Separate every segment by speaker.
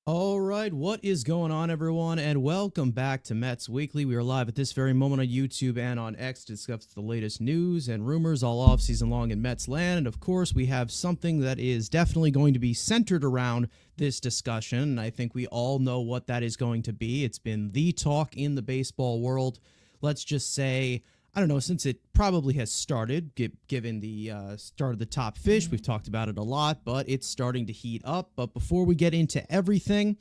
Speaker 1: All right, what is going on, everyone, and welcome back to Mets Weekly. We are live at this very moment on YouTube and on X to discuss the latest news and rumors all off season long in Mets land. And of course, we have something that is definitely going to be centered around this discussion, and I think we all know what that is going to be. It's been the talk in the baseball world. Let's just say, I don't know, since it probably has started, given the start of the top fish. We've talked about it a lot, but it's starting to heat up. But before we get into everything,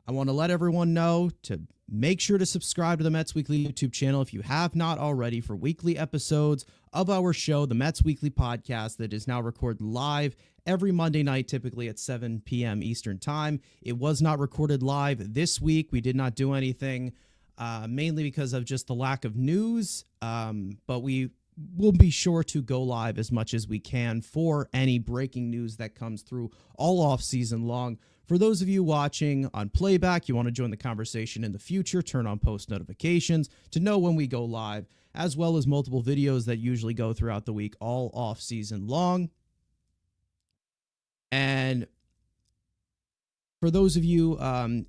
Speaker 1: I want to let everyone know to make sure to subscribe to the Mets Weekly YouTube channel if you have not already for weekly episodes of our show, the Mets Weekly Podcast, that is now recorded live every Monday night, typically at 7 p.m. Eastern Time. It was not recorded live this week. We did not do anything, mainly because of just the lack of news, but we will be sure to go live as much as we can for any breaking news that comes through all off season long. For those of you watching on playback, you want to join the conversation in the future, turn on post notifications to know when we go live, as well as multiple videos that usually go throughout the week all off season long. And for those of you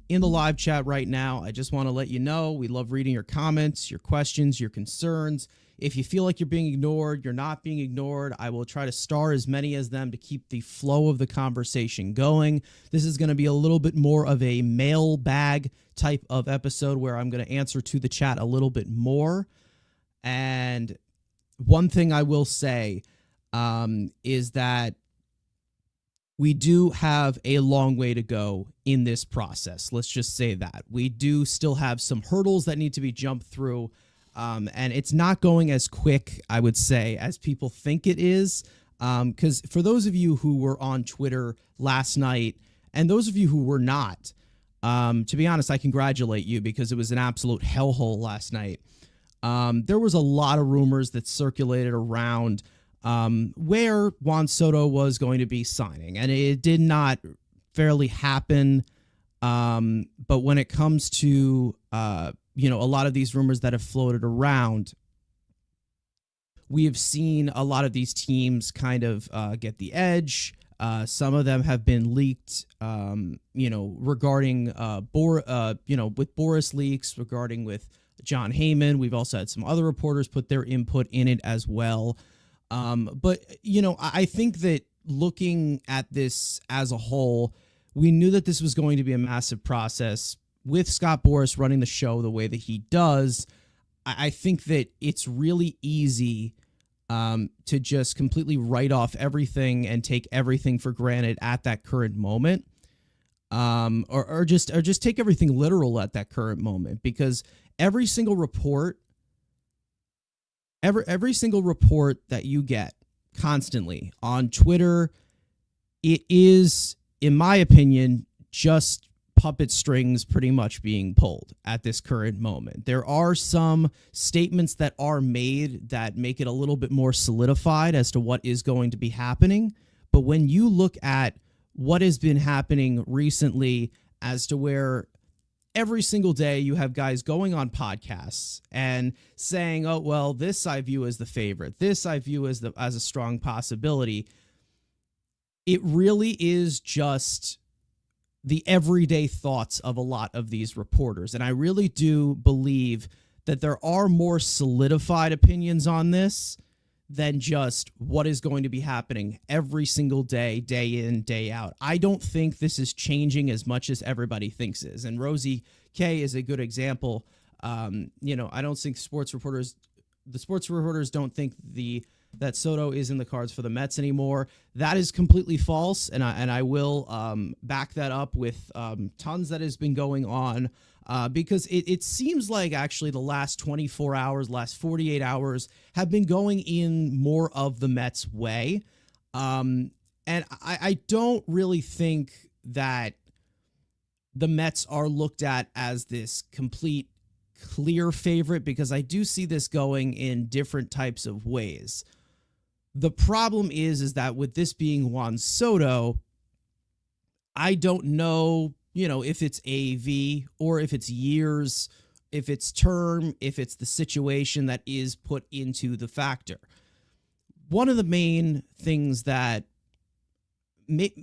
Speaker 1: in the live chat right now, I just want to let you know we love reading your comments, your questions, your concerns. If you feel like you're being ignored, you're not being ignored, I will try to star as many as them to keep the flow of the conversation going. This is going to be a little bit more of a mailbag type of episode where I'm going to answer to the chat a little bit more. And one thing I will say is that we do have a long way to go in this process. Let's just say that. We do still have some hurdles that need to be jumped through, and it's not going as quick, I would say, as people think it is. Because for those of you who were on Twitter last night, and those of you who were not, to be honest, I congratulate you because it was an absolute hellhole last night. There was a lot of rumors that circulated around where Juan Soto was going to be signing, and it did not fairly happen. But when it comes to a lot of these rumors that have floated around, we have seen a lot of these teams kind of get the edge. Some of them have been leaked, regarding with Boris leaks, regarding with John Heyman. We've also had some other reporters put their input in it as well. But I think that looking at this as a whole, we knew that this was going to be a massive process with Scott Boras running the show the way that he does. I think that it's really easy to just completely write off everything and take everything for granted at that current moment, or just take everything literal at that current moment, because every single report that you get constantly on Twitter, it is, in my opinion, just puppet strings pretty much being pulled at this current moment. There are some statements that are made that make it a little bit more solidified as to what is going to be happening. But when you look at what has been happening recently, as to where every single day you have guys going on podcasts and saying, oh, well, this I view as the favorite, this I view as a strong possibility, it really is just the everyday thoughts of a lot of these reporters. And I really do believe that there are more solidified opinions on this than just what is going to be happening every single day, day in, day out. I don't think this is changing as much as everybody thinks it is. And Rosie K is a good example. I don't think the sports reporters don't think that Soto is in the cards for the Mets anymore. That is completely false, and I will back that up with tons that has been going on, because it seems like actually the last 24 hours, last 48 hours have been going in more of the Mets' way. And I don't really think that the Mets are looked at as this complete clear favorite, because I do see this going in different types of ways. The problem is that with this being Juan Soto, I don't know, if it's AV or if it's years, if it's term, if it's the situation that is put into the factor. One of the main things that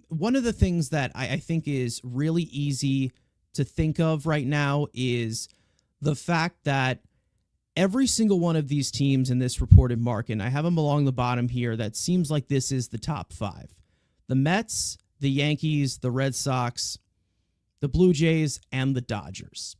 Speaker 1: one of the things that I think is really easy to think of right now is the fact that every single one of these teams in this reported market, and I have them along the bottom here, that seems like this is the top five. The Mets, the Yankees, the Red Sox, the Blue Jays, and the Dodgers.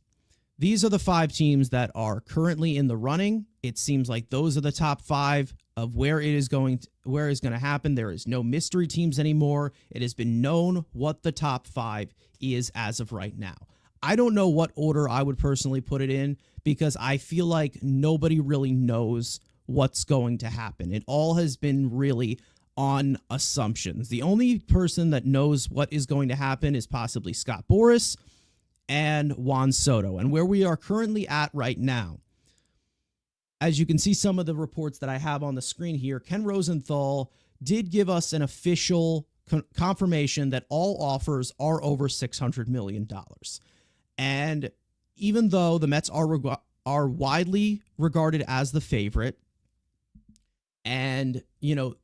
Speaker 1: These are the five teams that are currently in the running. It seems like those are the top five of where it is going to happen. There is no mystery teams anymore. It has been known what the top five is as of right now. I don't know what order I would personally put it in because I feel like nobody really knows what's going to happen. It all has been really on assumptions. The only person that knows what is going to happen is possibly Scott Boras and Juan Soto. And where we are currently at right now, as you can see some of the reports that I have on the screen here, Ken Rosenthal did give us an official confirmation that all offers are over $600 million. And even though the Mets are widely regarded as the favorite, and, you know,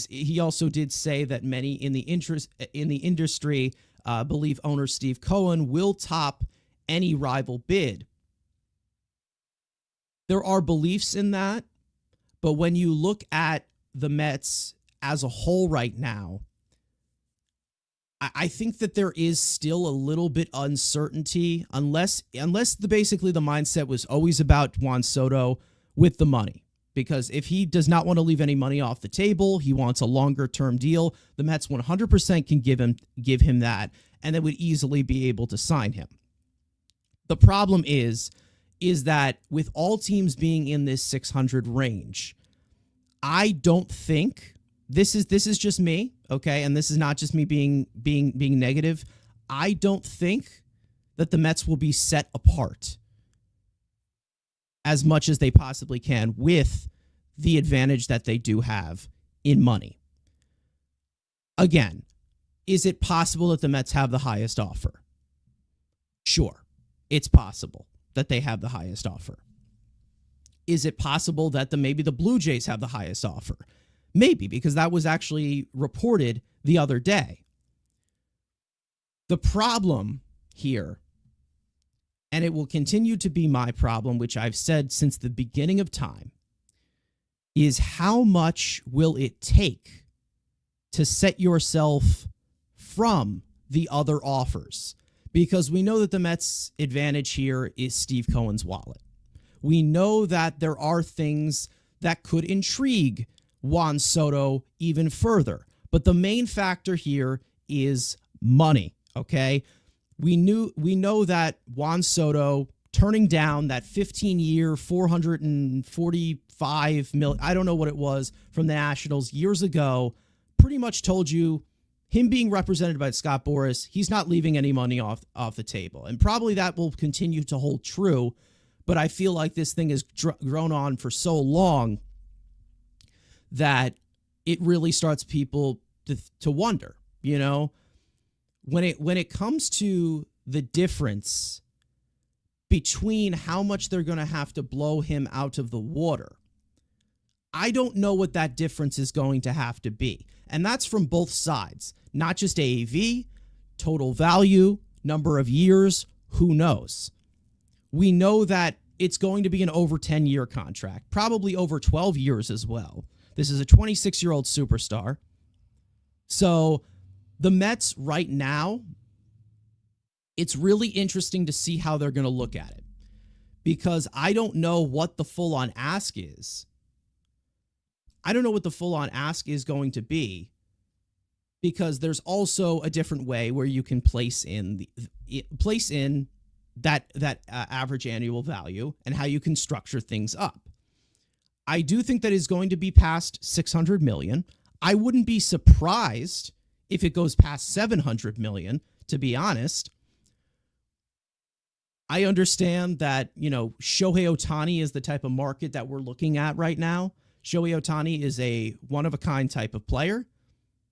Speaker 1: he also did say that many in the industry believe owner Steve Cohen will top any rival bid. There are beliefs in that, but when you look at the Mets as a whole right now, I think that there is still a little bit uncertainty unless basically the mindset was always about Juan Soto with the money. Because if he does not want to leave any money off the table, he wants a longer-term deal, the Mets 100% can give him that, and they would easily be able to sign him. The problem is that with all teams being in this 600 range, I don't think this is just me, okay, and this is not just me being negative. I don't think that the Mets will be set apart as much as they possibly can with the advantage that they do have in money. Again, is it possible that the Mets have the highest offer? Sure, it's possible that they have the highest offer. Is it possible that maybe the Blue Jays have the highest offer? Maybe, because that was actually reported the other day. The problem here, and it will continue to be my problem, which I've said since the beginning of time, is how much will it take to set yourself from the other offers? Because we know that the Mets' advantage here is Steve Cohen's wallet. We know that there are things that could intrigue Juan Soto even further. But the main factor here is money, okay? We know that Juan Soto turning down that 15-year, $445 million, I don't know what it was, from the Nationals years ago, pretty much told you him being represented by Scott Boras, he's not leaving any money off the table. And probably that will continue to hold true, but I feel like this thing has grown on for so long that it really starts people to wonder, you know, when it comes to the difference between how much they're going to have to blow him out of the water. I don't know what that difference is going to have to be. And that's from both sides, not just AAV, total value, number of years, who knows? We know that it's going to be an over 10-year contract, probably over 12 years as well. This is a 26-year-old superstar. So the Mets right now, it's really interesting to see how they're going to look at it, because I don't know what the full-on ask is. I don't know what the full-on ask is going to be, because there's also a different way where you can place in that average annual value and how you can structure things up. I do think that is going to be past $600 million. I wouldn't be surprised if it goes past $700 million, to be honest. I understand that, you know, Shohei Ohtani is the type of market that we're looking at right now. Shohei Ohtani is a one-of-a-kind type of player.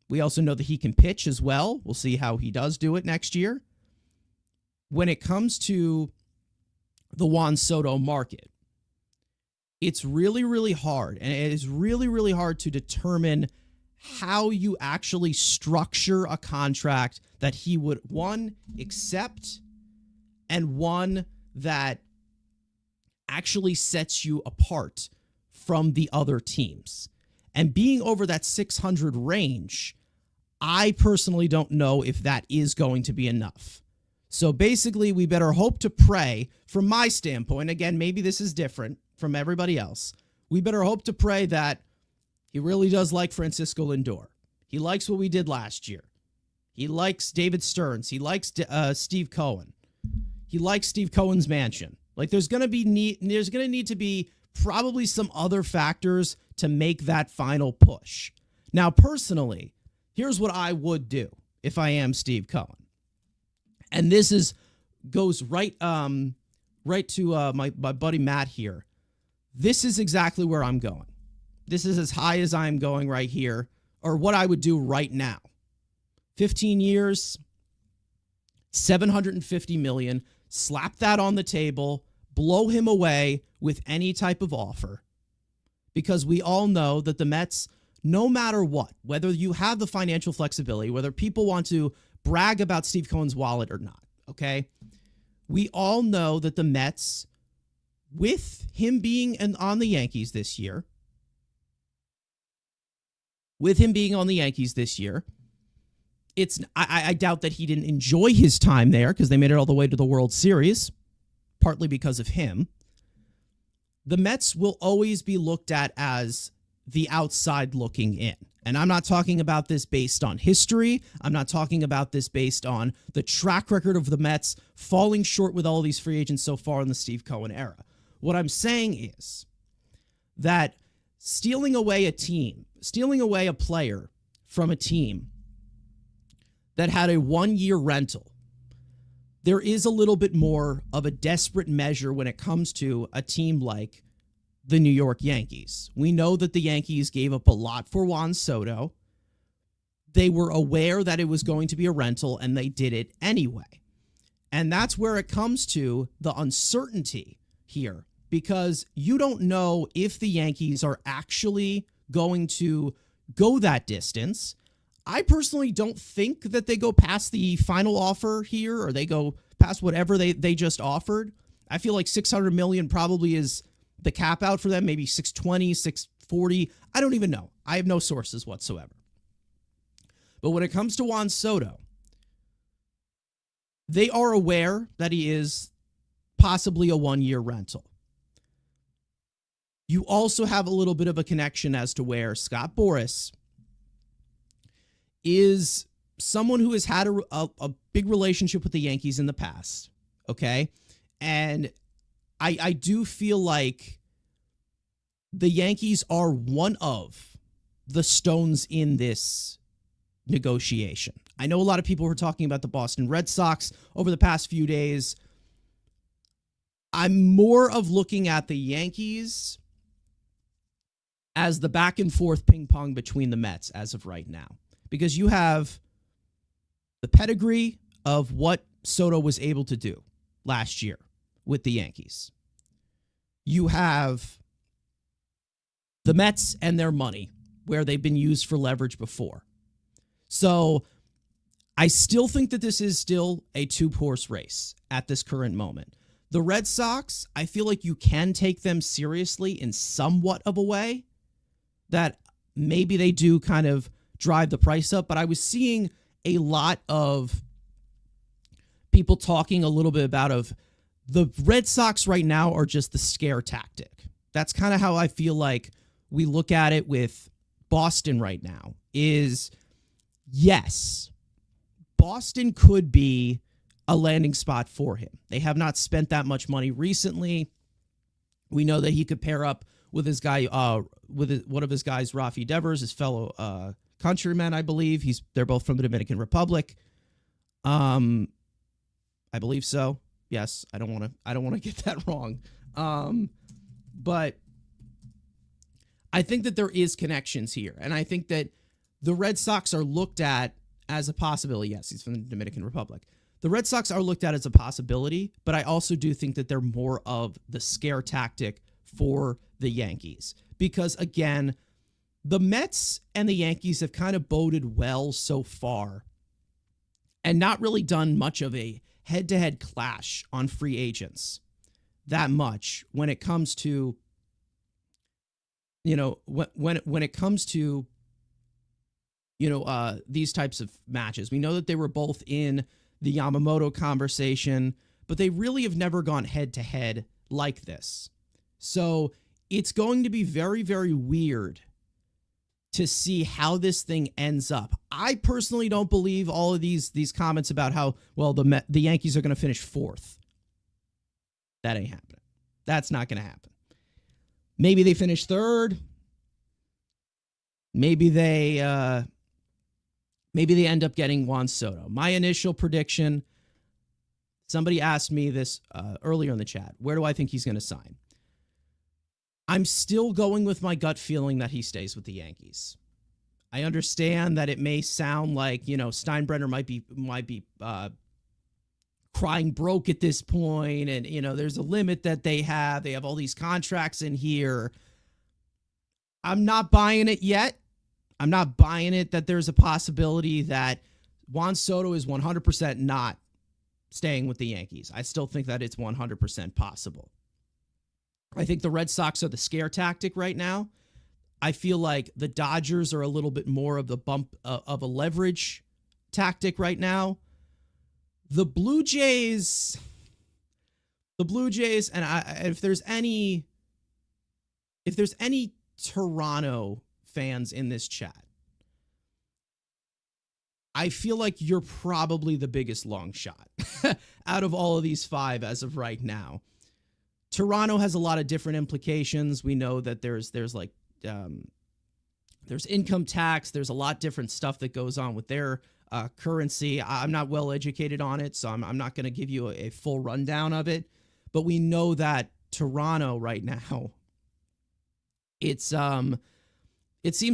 Speaker 1: We also know that he can pitch as well. We'll see how he does do it next year. When it comes to the Juan Soto market, it's really, really hard, and it is really, really hard to determine how you actually structure a contract that he would, one, accept, and one that actually sets you apart from the other teams. And being over that 600 range, I personally don't know if that is going to be enough. So basically, we better hope to pray, from my standpoint, again, maybe this is different from everybody else, we better hope to pray that he really does like Francisco Lindor. He likes what we did last year. He likes David Stearns. He likes Steve Cohen. He likes Steve Cohen's mansion. Like, there's going to need to be probably some other factors to make that final push. Now, personally, here's what I would do if I am Steve Cohen. And this goes right to my buddy Matt here. This is exactly where I'm going. This is as high as I'm going right here, or what I would do right now. 15 years, $750 million. Slap that on the table. Blow him away with any type of offer. Because we all know that the Mets, no matter what, whether you have the financial flexibility, whether people want to brag about Steve Cohen's wallet or not, okay? We all know that the Mets, with him being on the Yankees this year, I doubt that he didn't enjoy his time there because they made it all the way to the World Series, partly because of him. The Mets will always be looked at as the outside looking in. And I'm not talking about this based on history. I'm not talking about this based on the track record of the Mets falling short with all these free agents so far in the Steve Cohen era. What I'm saying is that stealing away a player from a team that had a 1-year rental, there is a little bit more of a desperate measure when it comes to a team like the New York Yankees. We know that the Yankees gave up a lot for Juan Soto. They were aware that it was going to be a rental, and they did it anyway. And that's where it comes to the uncertainty here, because you don't know if the Yankees are actually going to go that distance. I personally don't think that they go past the final offer here, or they go past whatever they just offered. I feel like $600 million probably is the cap out for them, maybe 620, 640. I don't even know. I have no sources whatsoever. But when it comes to Juan Soto, they are aware that he is possibly a 1-year rental. You also have a little bit of a connection as to where Scott Boras is someone who has had a big relationship with the Yankees in the past, okay? And I do feel like the Yankees are one of the stones in this negotiation. I know a lot of people were talking about the Boston Red Sox over the past few days. I'm more of looking at the Yankees as the back and forth ping pong between the Mets as of right now. Because you have the pedigree of what Soto was able to do last year with the Yankees. You have the Mets and their money, where they've been used for leverage before. So I still think that this is still a two-horse race at this current moment. The Red Sox, I feel like you can take them seriously in somewhat of a way, that maybe they do kind of drive the price up, but I was seeing a lot of people talking a little bit about the Red Sox right now are just the scare tactic. That's kind of how I feel like we look at it with Boston right now, is yes, Boston could be a landing spot for him. They have not spent that much money recently. We know that he could pair up with his guy, one of his guys, Rafi Devers, his fellow countryman, I believe. They're both from the Dominican Republic. I believe so. Yes, I don't want to get that wrong. But I think that there is connections here, and I think that the Red Sox are looked at as a possibility. Yes, he's from the Dominican Republic. The Red Sox are looked at as a possibility, but I also do think that they're more of the scare tactic for the Yankees. Because, again, The Mets and the Yankees have kind of boded well so far and not really done much of a head-to-head clash on free agents that much when it comes to, when it comes to, these types of matches. We know that they were both in the Yamamoto conversation, but they really have never gone head-to-head like this. So it's going to be very, very weird to see how this thing ends up. I personally don't believe all of these comments about how, well, the Yankees are going to finish fourth. That ain't happening. That's not going to happen. Maybe they finish third. Maybe they end up getting Juan Soto. My initial prediction, somebody asked me this earlier in the chat, where do I think he's going to sign? I'm still going with my gut feeling that he stays with the Yankees. I understand that it may sound like, Steinbrenner might be crying broke at this point, and there's a limit that they have. They have all these contracts in here. I'm not buying it yet. I'm not buying it that there's a possibility that Juan Soto is 100% not staying with the Yankees. I still think that it's 100% possible. I think the Red Sox are the scare tactic right now. I feel like the Dodgers are a little bit more of the bump of a leverage tactic right now. The Blue Jays, and if there's any Toronto fans in this chat, I feel like you're probably the biggest long shot out of all of these five as of right now. Toronto has a lot of different implications. We know that there's income tax. There's a lot different stuff that goes on with their currency. I'm not well educated on it, so I'm not going to give you a full rundown of it. But we know that Toronto right now, it seems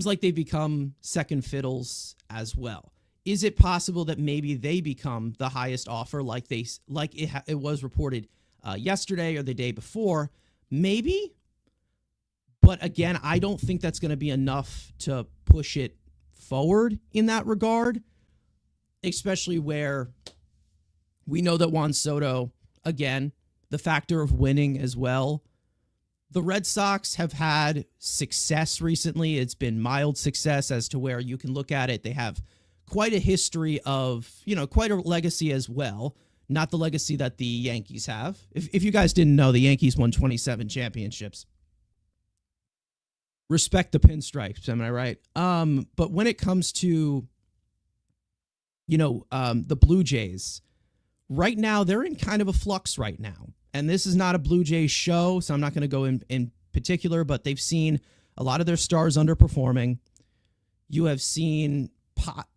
Speaker 1: like they've become second fiddles as well. Is it possible that maybe they become the highest offer, like it was reported yesterday or the day before? Maybe. But again, I don't think that's going to be enough to push it forward in that regard, especially where we know that Juan Soto, again, the factor of winning as well. The Red Sox have had success recently. It's been mild success as to where you can look at it. They have quite a history of, quite a legacy as well. Not the legacy that the Yankees have. If you guys didn't know, the Yankees won 27 championships. Respect the pinstripes, am I right? But when it comes to, the Blue Jays, right now, they're in kind of a flux right now. And this is not a Blue Jays show, so I'm not going to go in particular, but they've seen a lot of their stars underperforming. You have seen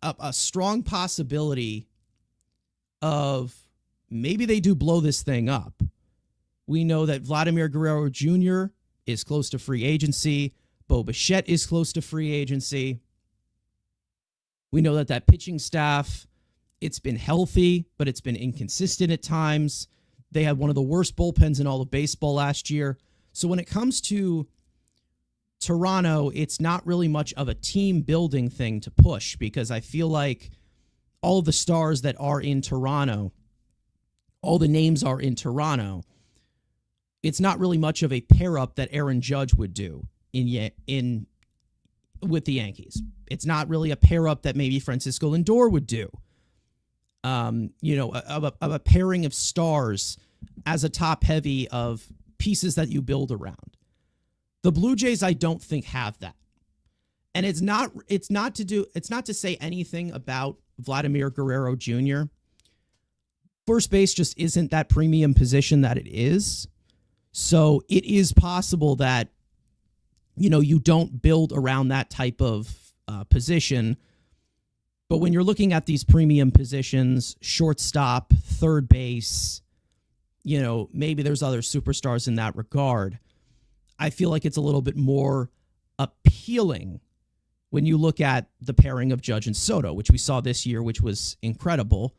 Speaker 1: a strong possibility of maybe they do blow this thing up. We know that Vladimir Guerrero Jr. is close to free agency. Bo Bichette is close to free agency. We know that pitching staff, it's been healthy, but it's been inconsistent at times. They had one of the worst bullpens in all of baseball last year. So when it comes to Toronto, it's not really much of a team building thing to push, because I feel like all of the stars that are in Toronto, all the names are in Toronto. It's not really much of a pair up that Aaron Judge would do with the Yankees. It's not really a pair up that maybe Francisco Lindor would do. Of a pairing of stars as a top heavy of pieces that you build around. The Blue Jays, I don't think, have that. And it's not to say anything about Vladimir Guerrero Jr. First base just isn't that premium position that it is. So it is possible that, you don't build around that type of position. But when you're looking at these premium positions, shortstop, third base, maybe there's other superstars in that regard. I feel like it's a little bit more appealing when you look at the pairing of Judge and Soto, which we saw this year, which was incredible.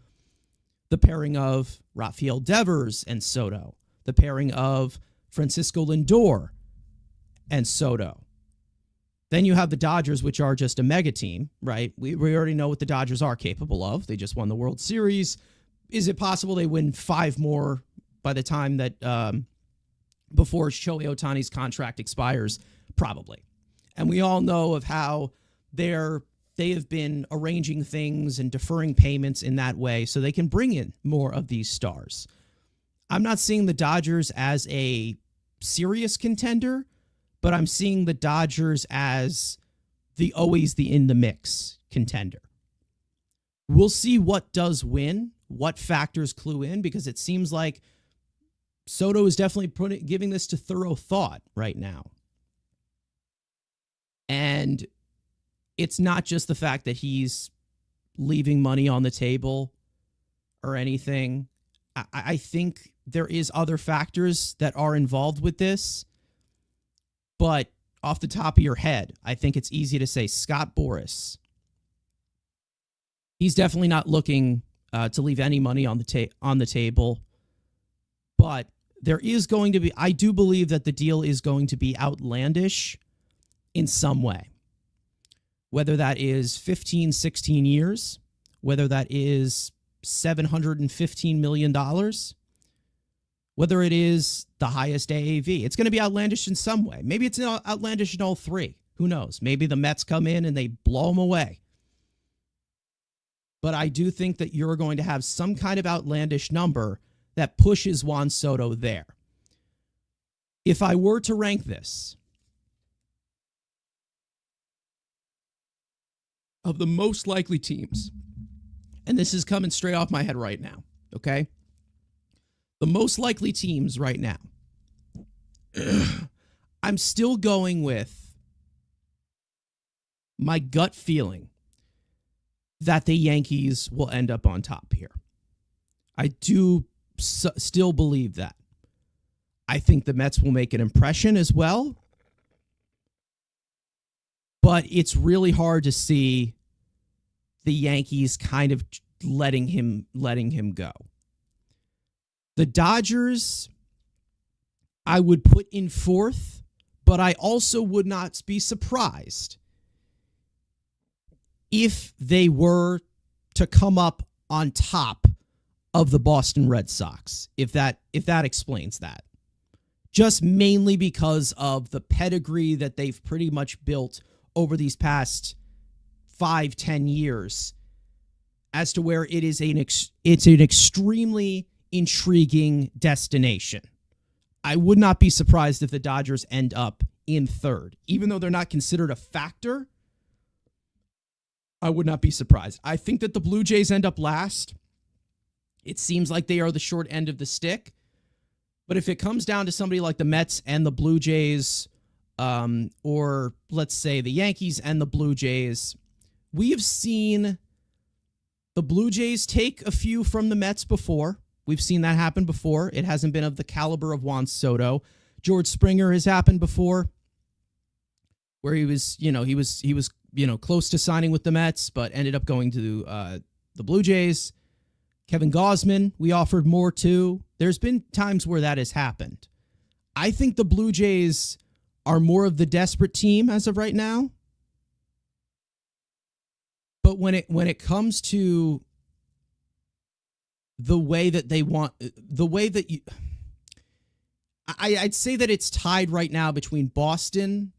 Speaker 1: The pairing of Rafael Devers and Soto. The pairing of Francisco Lindor and Soto. Then you have the Dodgers, which are just a mega team, right? We already know what the Dodgers are capable of. They just won the World Series. Is it possible they win 5 more by the time that before Shohei Ohtani's contract expires? Probably. And we all know of how they have been arranging things and deferring payments in that way so they can bring in more of these stars. I'm not seeing the Dodgers as a serious contender, but I'm seeing the Dodgers as always the in the mix contender. We'll see what does win, what factors clue in, because it seems like Soto is definitely giving this to thorough thought right now. And it's not just the fact that he's leaving money on the table or anything. I think there is other factors that are involved with this. But off the top of your head, I think it's easy to say Scott Boras. He's definitely not looking to leave any money on the table. But there is going to be, I do believe that the deal is going to be outlandish in some way. Whether that is 15, 16 years, whether that is $715 million, whether it is the highest AAV. It's going to be outlandish in some way. Maybe it's outlandish in all three. Who knows? Maybe the Mets come in and they blow them away. But I do think that you're going to have some kind of outlandish number that pushes Juan Soto there. If I were to rank this, of the most likely teams, and this is coming straight off my head right now, okay? The most likely teams right now, I'm still going with my gut feeling that the Yankees will end up on top here. I do still believe that. I think the Mets will make an impression as well. But it's really hard to see the Yankees kind of letting him go. The Dodgers, I would put in fourth, but I also would not be surprised if they were to come up on top of the Boston Red Sox, if that explains that. Just mainly because of the pedigree that they've pretty much built over these past 5-10 years, as to where it is it's an extremely intriguing destination. I would not be surprised if the Dodgers end up in third. Even though they're not considered a factor, I would not be surprised. I think that the Blue Jays end up last. It seems like they are the short end of the stick. But if it comes down to somebody like the Mets and the Blue Jays, or let's say the Yankees and the Blue Jays, we have seen the Blue Jays take a few from the Mets before. We've seen that happen before. It hasn't been of the caliber of Juan Soto. George Springer has happened before, where he was close to signing with the Mets, but ended up going to the Blue Jays. Kevin Gausman, we offered more to. There's been times where that has happened. I think the Blue Jays are more of the desperate team as of right now. But when it comes to the way that they want, the way that you, I'd say that it's tied right now between Boston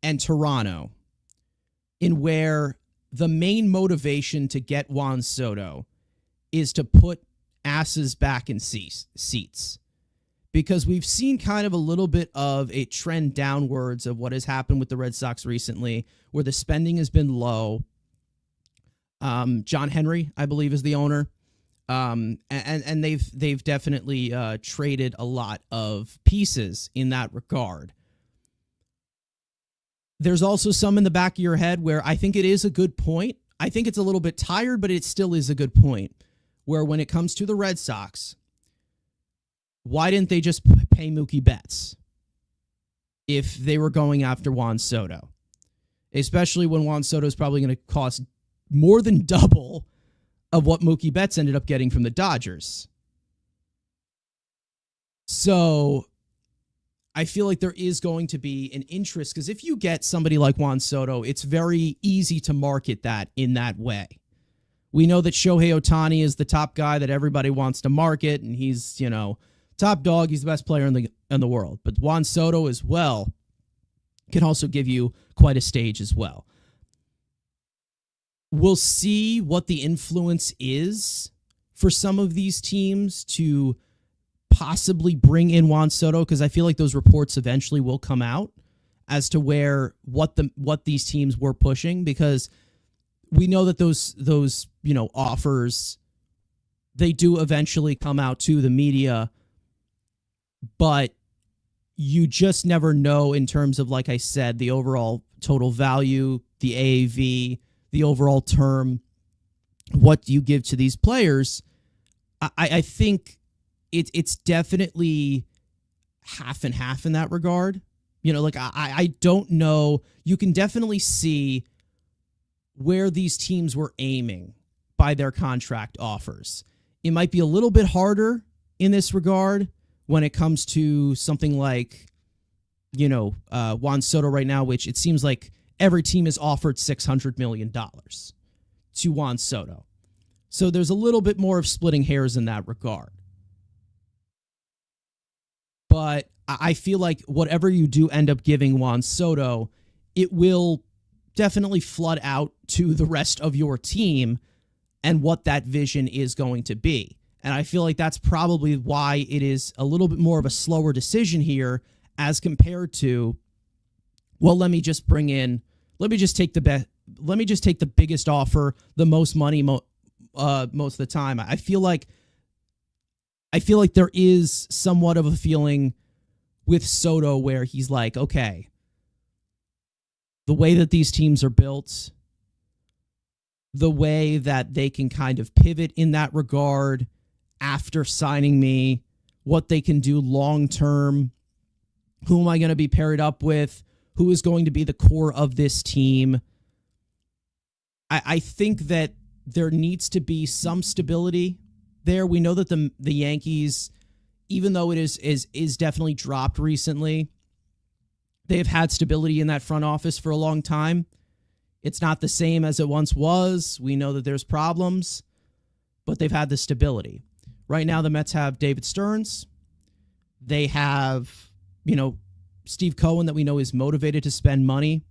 Speaker 1: and Toronto, in where the main motivation to get Juan Soto is to put asses back in seats. Because we've seen kind of a little bit of a trend downwards of what has happened with the Red Sox recently, where the spending has been low. John Henry, I believe, is the owner. And they've definitely traded a lot of pieces in that regard. There's also some in the back of your head where I think it is a good point. I think it's a little bit tired, but it still is a good point. Where when it comes to the Red Sox, why didn't they just pay Mookie Betts if they were going after Juan Soto? Especially when Juan Soto is probably going to cost more than double of what Mookie Betts ended up getting from the Dodgers. So I feel like there is going to be an interest, because if you get somebody like Juan Soto, it's very easy to market that in that way. We know that Shohei Ohtani is the top guy that everybody wants to market, and he's, top dog. He's the best player in the world. But Juan Soto as well can also give you quite a stage as well. We'll see what the influence is for some of these teams to possibly bring in Juan Soto, because I feel like those reports eventually will come out as to what these teams were pushing, because we know that those offers, they do eventually come out to the media, but you just never know in terms of, like I said, the overall total value, the AAV, the overall term, what do you give to these players. I think it's definitely half and half in that regard. I don't know. You can definitely see where these teams were aiming by their contract offers. It might be a little bit harder in this regard when it comes to something like, Juan Soto right now, which it seems like every team has offered $600 million to Juan Soto. So there's a little bit more of splitting hairs in that regard. But I feel like whatever you do end up giving Juan Soto, it will definitely flood out to the rest of your team and what that vision is going to be. And I feel like that's probably why it is a little bit more of a slower decision here as compared to, well, let me just take the biggest offer, the most money most of the time. I feel like there is somewhat of a feeling with Soto where he's like, okay, the way that these teams are built, the way that they can kind of pivot in that regard after signing me, what they can do long term, who am I going to be paired up with, who is going to be the core of this team. I think that there needs to be some stability there. We know that the Yankees, even though it is definitely dropped recently, they've had stability in that front office for a long time. It's not the same as it once was. We know that there's problems, but they've had the stability. Right now, the Mets have David Stearns. They have, Steve Cohen, that we know is motivated to spend money.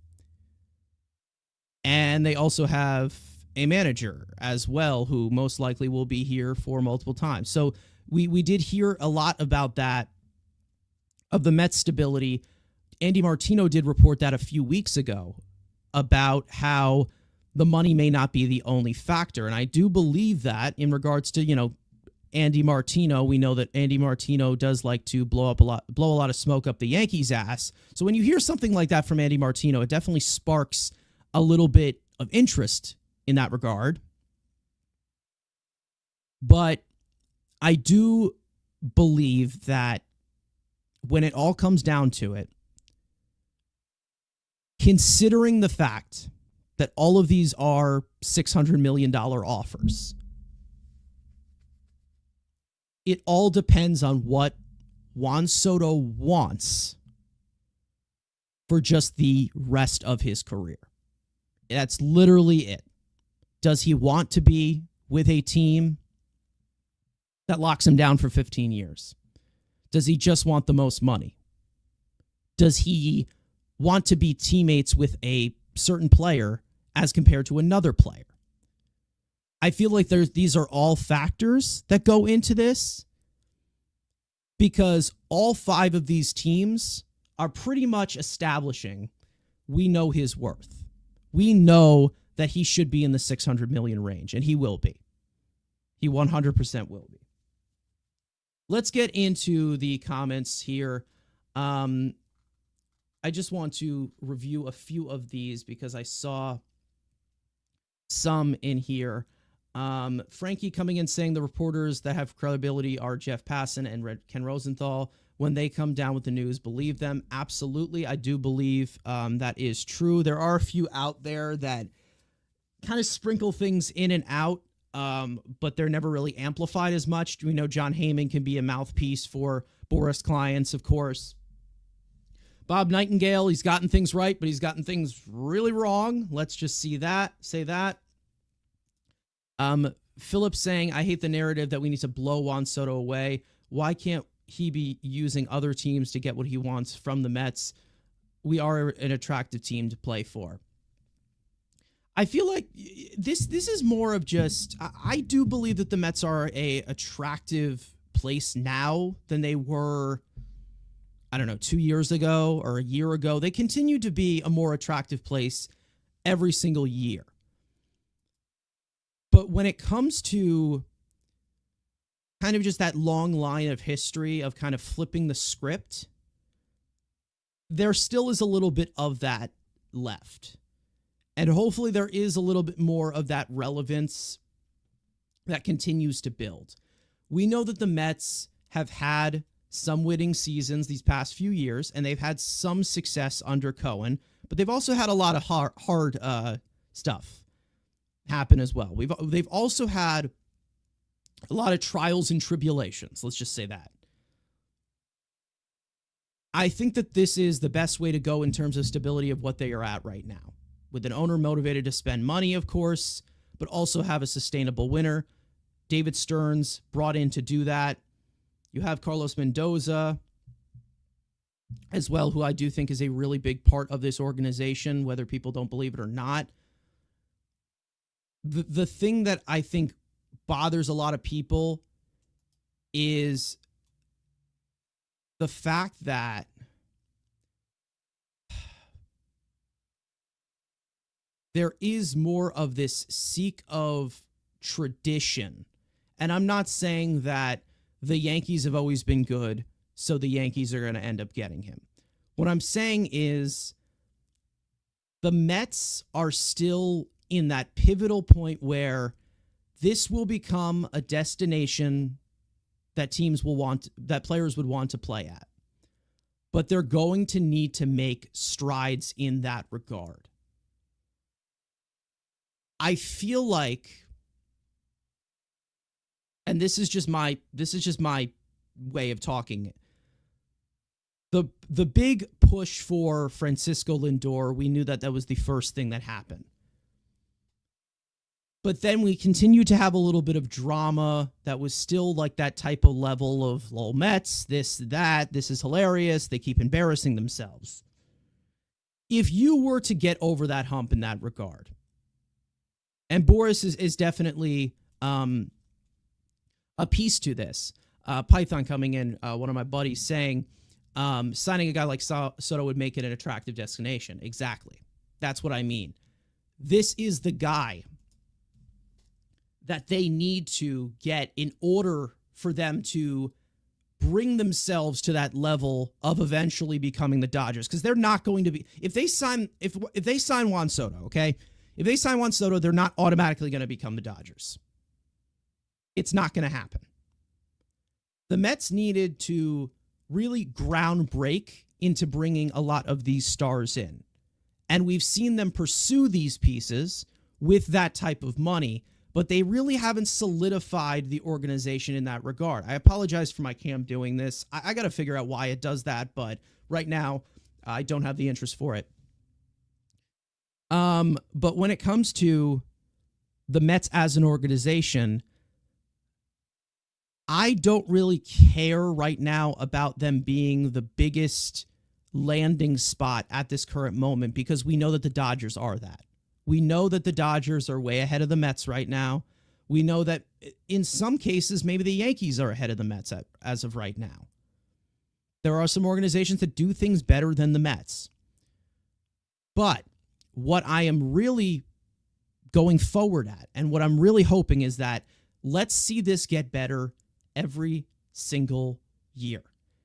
Speaker 1: And they also have a manager as well, who most likely will be here for multiple times. So we did hear a lot about that, of the Mets' stability. Andy Martino did report that a few weeks ago about how the money may not be the only factor. And I do believe that in regards to, Andy Martino. We know that Andy Martino does like to blow a lot of smoke up the Yankees' ass. So when you hear something like that from Andy Martino, it definitely sparks a little bit of interest in that regard. But I do believe that when it all comes down to it, considering the fact that all of these are $600 million offers, it all depends on what Juan Soto wants for just the rest of his career. That's literally it. Does he want to be with a team that locks him down for 15 years? Does he just want the most money? Does he want to be teammates with a certain player as compared to another player? I feel like these are all factors that go into this, because all 5 of these teams are pretty much establishing, we know his worth. We know that he should be in the 600 million range, and he will be. He 100% will be. Let's get into the comments here. I just want to review a few of these because I saw some in here. Frankie coming in saying the reporters that have credibility are Jeff Passan and Ken Rosenthal. When they come down with the news, believe them. Absolutely, I do believe that is true. There are a few out there that kind of sprinkle things in and out, but they're never really amplified as much. We know John Heyman can be a mouthpiece for Boris clients, of course. Bob Nightingale, he's gotten things right, but he's gotten things really wrong. Let's just say that. Philip saying, I hate the narrative that we need to blow Juan Soto away. Why can't he be using other teams to get what he wants from the Mets? We are an attractive team to play for. I feel like this is more of just, I do believe that the Mets are a attractive place now than they were, I don't know, 2 years ago or a year ago. They continue to be a more attractive place every single year. But when it comes to kind of just that long line of history of kind of flipping the script, there still is a little bit of that left. And hopefully there is a little bit more of that relevance that continues to build. We know that the Mets have had some winning seasons these past few years, and they've had some success under Cohen, but they've also had a lot of hard stuff happen as well. They've also had a lot of trials and tribulations. Let's just say that. I think that this is the best way to go in terms of stability of what they are at right now, with an owner motivated to spend money, of course, but also have a sustainable winner. David Stearns brought in to do that. You have Carlos Mendoza as well, who I do think is a really big part of this organization, whether people don't believe it or not. The thing that I think bothers a lot of people is the fact that there is more of this seek of tradition. And I'm not saying that the Yankees have always been good, so the Yankees are going to end up getting him. What I'm saying is the Mets are still in that pivotal point where this will become a destination that players would want to play at. But they're going to need to make strides in that regard. I feel like, and this is just my way of talking, the big push for Francisco Lindor, we knew that was the first thing that happened. But then we continued to have a little bit of drama that was still like that type of level of lol Mets, this is hilarious, they keep embarrassing themselves. If you were to get over that hump in that regard, and Boris is definitely a piece to this. Python coming in, one of my buddies saying, signing a guy like Soto would make it an attractive destination. Exactly. That's what I mean. This is the guy that they need to get in order for them to bring themselves to that level of eventually becoming the Dodgers. Because they're not going to be, if they sign Juan Soto, okay? If they sign Juan Soto, they're not automatically going to become the Dodgers. It's not going to happen. The Mets needed to really ground break into bringing a lot of these stars in. And we've seen them pursue these pieces with that type of money, but they really haven't solidified the organization in that regard. I apologize for my cam doing this. I got to figure out why it does that, but right now I don't have the interest for it. But when it comes to the Mets as an organization, I don't really care right now about them being the biggest landing spot at this current moment because we know that the Dodgers are that. We know that the Dodgers are way ahead of the Mets right now. We know that in some cases, maybe the Yankees are ahead of the Mets as of right now. There are some organizations that do things better than the Mets. But what I am really going forward at and what I'm really hoping is that let's see this get better every single year.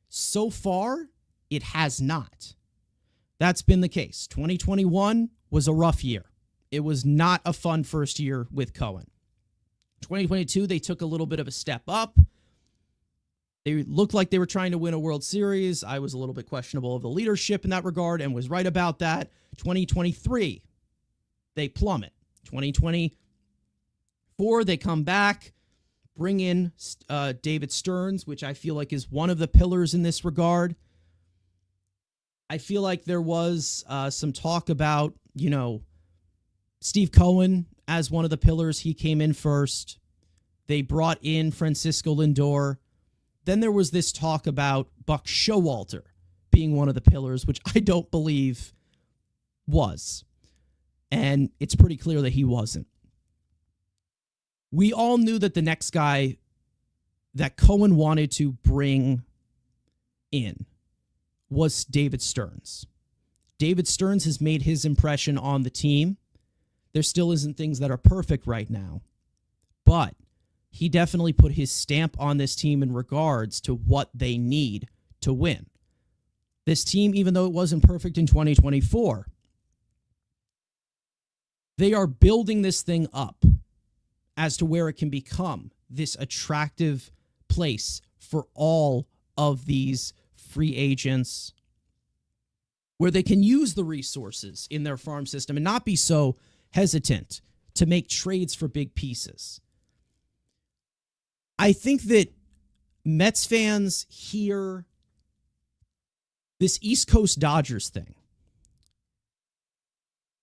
Speaker 1: So far, it has not. That's been the case. 2021 was a rough year. It was not a fun first year with Cohen. 2022, they took a little bit of a step up. They looked like they were trying to win a World Series. I was a little bit questionable of the leadership in that regard and was right about that. 2023, they plummet. 2024, they come back, bring in David Stearns, which I feel like is one of the pillars in this regard. I feel like there was some talk about, Steve Cohen as one of the pillars. He came in first. They brought in Francisco Lindor. Then there was this talk about Buck Showalter being one of the pillars, which I don't believe was. And it's pretty clear that he wasn't. We all knew that the next guy that Cohen wanted to bring in was David Stearns. David Stearns has made his impression on the team. There still isn't things that are perfect right now, but he definitely put his stamp on this team in regards to what they need to win. This team, even though it wasn't perfect in 2024, they are building this thing up as to where it can become this attractive place for all of these free agents, where they can use the resources in their farm system and not be so hesitant to make trades for big pieces. I think that Mets fans hear this East Coast Dodgers thing,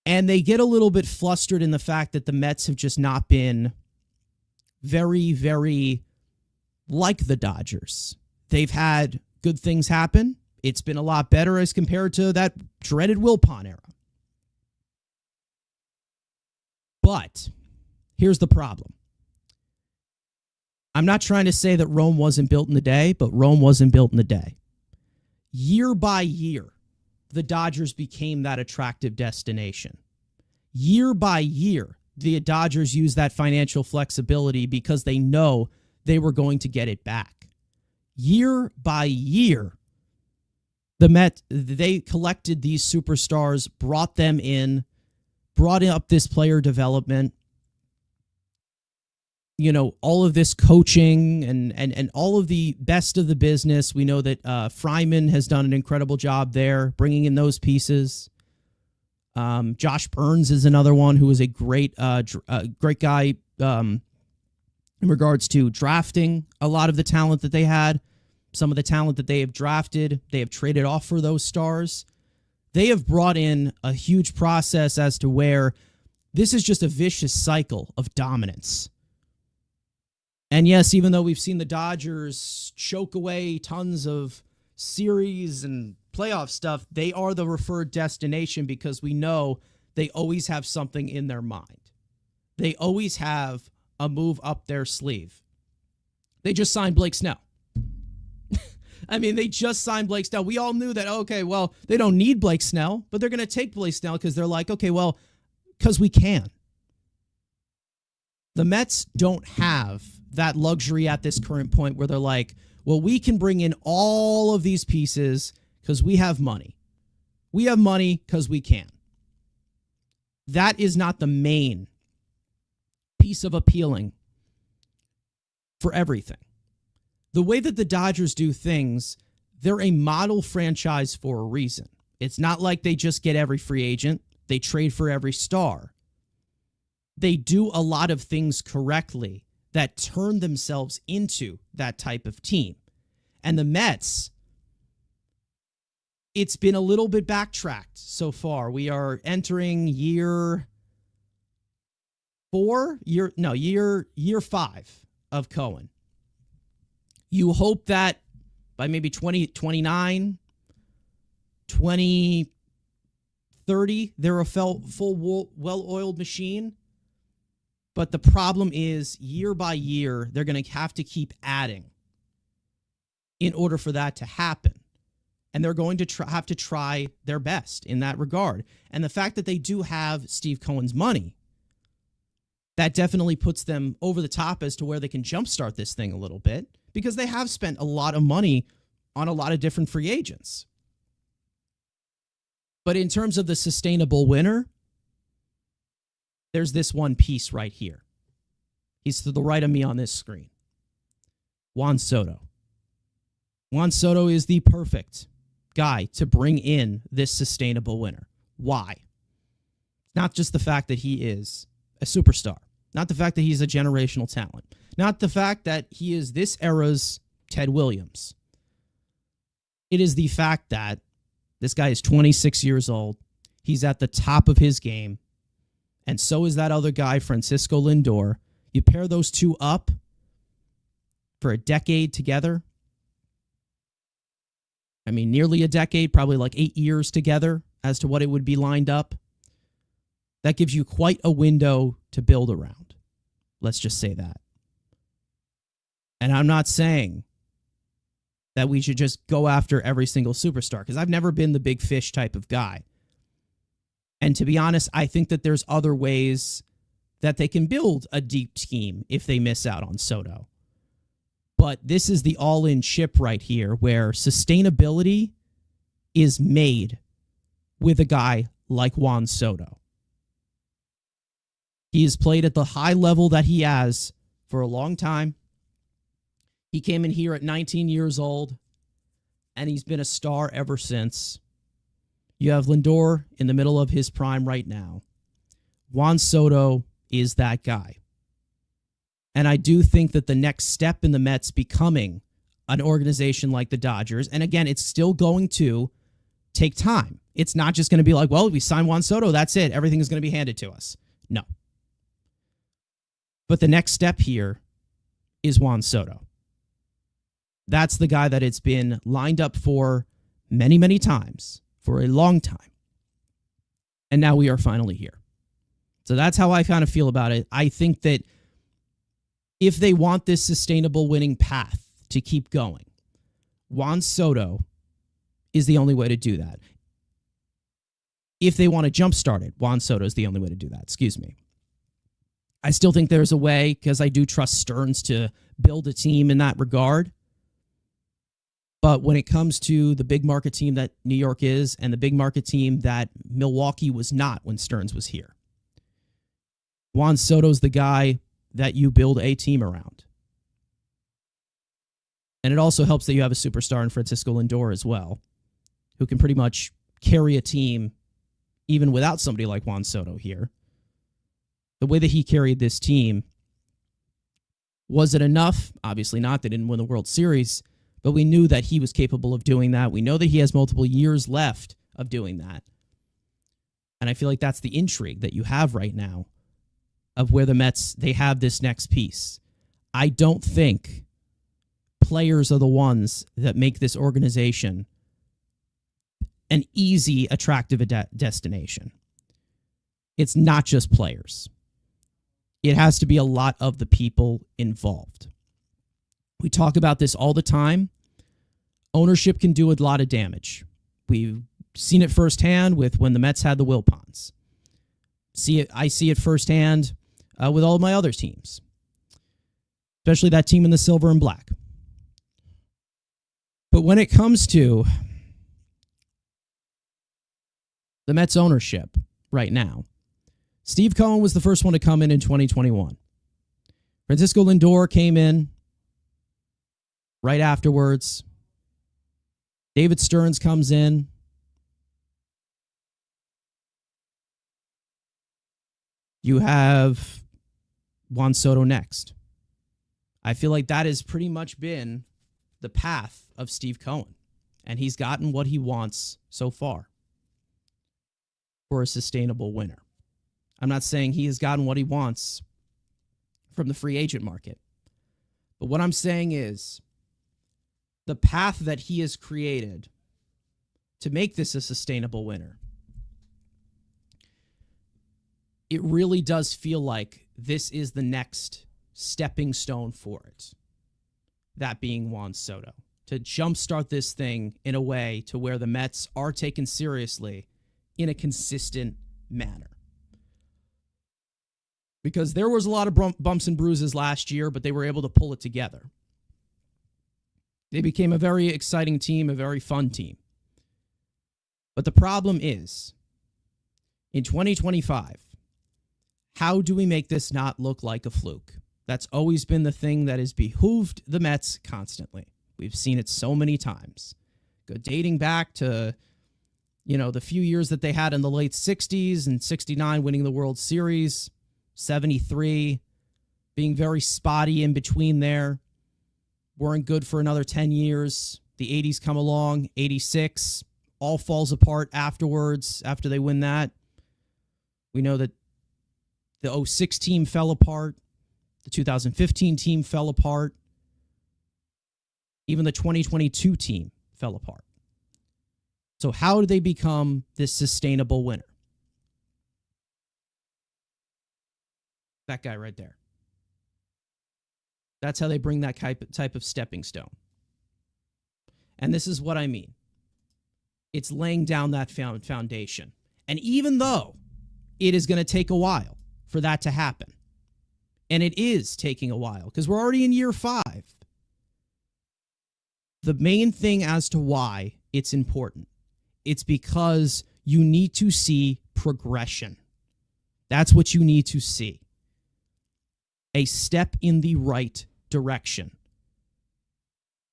Speaker 1: and they get a little bit flustered in the fact that the Mets have just not been very, very like the Dodgers. They've had good things happen. It's been a lot better as compared to that dreaded Wilpon era. But here's the problem. I'm not trying to say that Rome wasn't built in a day, but Rome wasn't built in a day. Year by year, the Dodgers became that attractive destination. Year by year, the Dodgers used that financial flexibility because they know they were going to get it back. Year by year, the Mets, they collected these superstars, brought them in, brought up this player development, all of this coaching and all of the best of the business. We know that Fryman has done an incredible job there, bringing in those pieces. Josh Burns is another one who is a great guy in regards to drafting a lot of the talent that they had. Some of the talent that they have drafted, they have traded off for those stars. They have brought in a huge process as to where this is just a vicious cycle of dominance. And yes, even though we've seen the Dodgers choke away tons of series and playoff stuff, they are the referred destination because we know they always have something in their mind. They always have a move up their sleeve. They just signed Blake Snell. They just signed Blake Snell. We all knew that, okay, well, they don't need Blake Snell, but they're going to take Blake Snell because they're like, okay, well, because we can. The Mets don't have that luxury at this current point where they're like, well, we can bring in all of these pieces because we have money. We have money because we can. That is not the main piece of appealing for everything. The way that the Dodgers do things, they're a model franchise for a reason. It's not like they just get every free agent. They trade for every star. They do a lot of things correctly that turn themselves into that type of team. And the Mets, it's been a little bit backtracked so far. We are entering year 5 of Cohen. You hope that by maybe 2029, 2030, they're a full well-oiled machine. But the problem is, year by year, they're going to have to keep adding in order for that to happen. And they're going to have to try their best in that regard. And the fact that they do have Steve Cohen's money, that definitely puts them over the top as to where they can jumpstart this thing a little bit, because they have spent a lot of money on a lot of different free agents. But in terms of the sustainable winner, there's this one piece right here. He's to the right of me on this screen. Juan Soto. Juan Soto is the perfect guy to bring in this sustainable winner. Why? Not just the fact that he is a superstar. Not the fact that he's a generational talent. Not the fact that he is this era's Ted Williams. It is the fact that This guy is 26 years old. He's at the top of his game. And so is that other guy, Francisco Lindor. You pair those two up for a decade together. I mean, nearly a decade, probably like 8 years together as to what it would be lined up. That gives you quite a window to build around. Let's just say that. And I'm not saying that we should just go after every single superstar, because I've never been the big fish type of guy. And to be honest, I think that there's other ways that they can build a deep team if they miss out on Soto. But this is the all-in chip right here where sustainability is made with a guy like Juan Soto. He has played at the high level that he has for a long time. He came in here at 19 years old, and he's been a star ever since. You have Lindor in the middle of his prime right now. Juan Soto is that guy. And I do think that the next step in the Mets becoming an organization like the Dodgers, and again, it's still going to take time. It's not just going to be like, well, we signed Juan Soto, that's it. Everything is going to be handed to us. No. But the next step here is Juan Soto. That's the guy that it's been lined up for many, many times, for a long time. And now we are finally here. So that's how I kind of feel about it. I think that if they want this sustainable winning path to keep going, Juan Soto is the only way to do that. If they want to jumpstart it, Juan Soto is the only way to do that. Excuse me. I still think there's a way, because I do trust Stearns to build a team in that regard. But when it comes to the big market team that New York is and the big market team that Milwaukee was not when Stearns was here, Juan Soto's the guy that you build a team around. And it also helps that you have a superstar in Francisco Lindor as well, who can pretty much carry a team even without somebody like Juan Soto here. The way that he carried this team, was it enough? Obviously not. They didn't win the World Series, but we knew that he was capable of doing that. We know that he has multiple years left of doing that. And I feel like that's the intrigue that you have right now of where the Mets, they have this next piece. I don't think players are the ones that make this organization an easy, attractive destination. It's not just players. It has to be a lot of the people involved. We talk about this all the time. Ownership can do a lot of damage. We've seen it firsthand with when the Mets had the Wilpons. I see it firsthand with all of my other teams, especially that team in the silver and black. But when it comes to the Mets ownership right now, Steve Cohen was the first one to come in 2021. Francisco Lindor came in right afterwards. David Stearns comes in. You have Juan Soto next. I feel like that has pretty much been the path of Steve Cohen, and he's gotten what he wants so far for a sustainable winner. I'm not saying he has gotten what he wants from the free agent market, but what I'm saying is the path that he has created to make this a sustainable winner, it really does feel like this is the next stepping stone for it. That being Juan Soto. To jumpstart this thing in a way to where the Mets are taken seriously in a consistent manner. Because there was a lot of bumps and bruises last year, but they were able to pull it together. They became a very exciting team, a very fun team. But the problem is, in 2025, how do we make this not look like a fluke? That's always been the thing that has behooved the Mets constantly. We've seen it so many times. Dating back to, the few years that they had in the late 60s and 69 winning the World Series, 73 being very spotty in between there, weren't good for another 10 years. The 80s come along, 86, all falls apart afterwards, after they win that. We know that the 06 team fell apart. The 2015 team fell apart. Even the 2022 team fell apart. So how do they become this sustainable winner? That guy right there. That's how they bring that type of stepping stone. And this is what I mean. It's laying down that foundation. And even though it is going to take a while for that to happen, and it is taking a while because we're already in year 5, the main thing as to why it's important, it's because you need to see progression. That's what you need to see. A step in the right direction.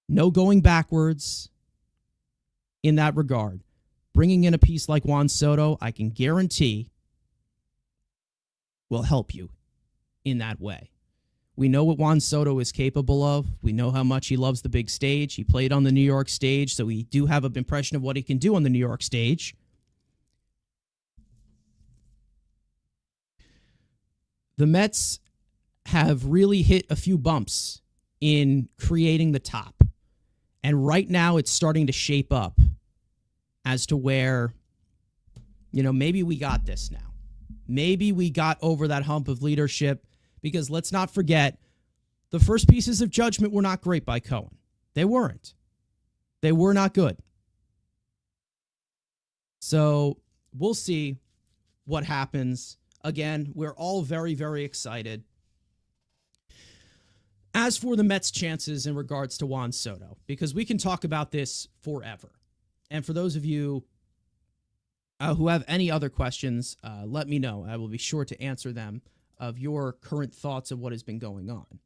Speaker 1: No going backwards in that regard. Bringing in a piece like Juan Soto, I can guarantee, will help you in that way. We know what Juan Soto is capable of. We know how much he loves the big stage. He played on the New York stage, so we do have an impression of what he can do on the New York stage. The Mets have really hit a few bumps in creating the top. And right now it's starting to shape up as to where, maybe we got this now. Maybe we got over that hump of leadership, because let's not forget, the first pieces of judgment were not great by Cohen. They weren't. They were not good. So we'll see what happens. Again, we're all very, very excited. As for the Mets' chances in regards to Juan Soto, because we can talk about this forever. And for those of you who have any other questions, let me know. I will be sure to answer them of your current thoughts of what has been going on.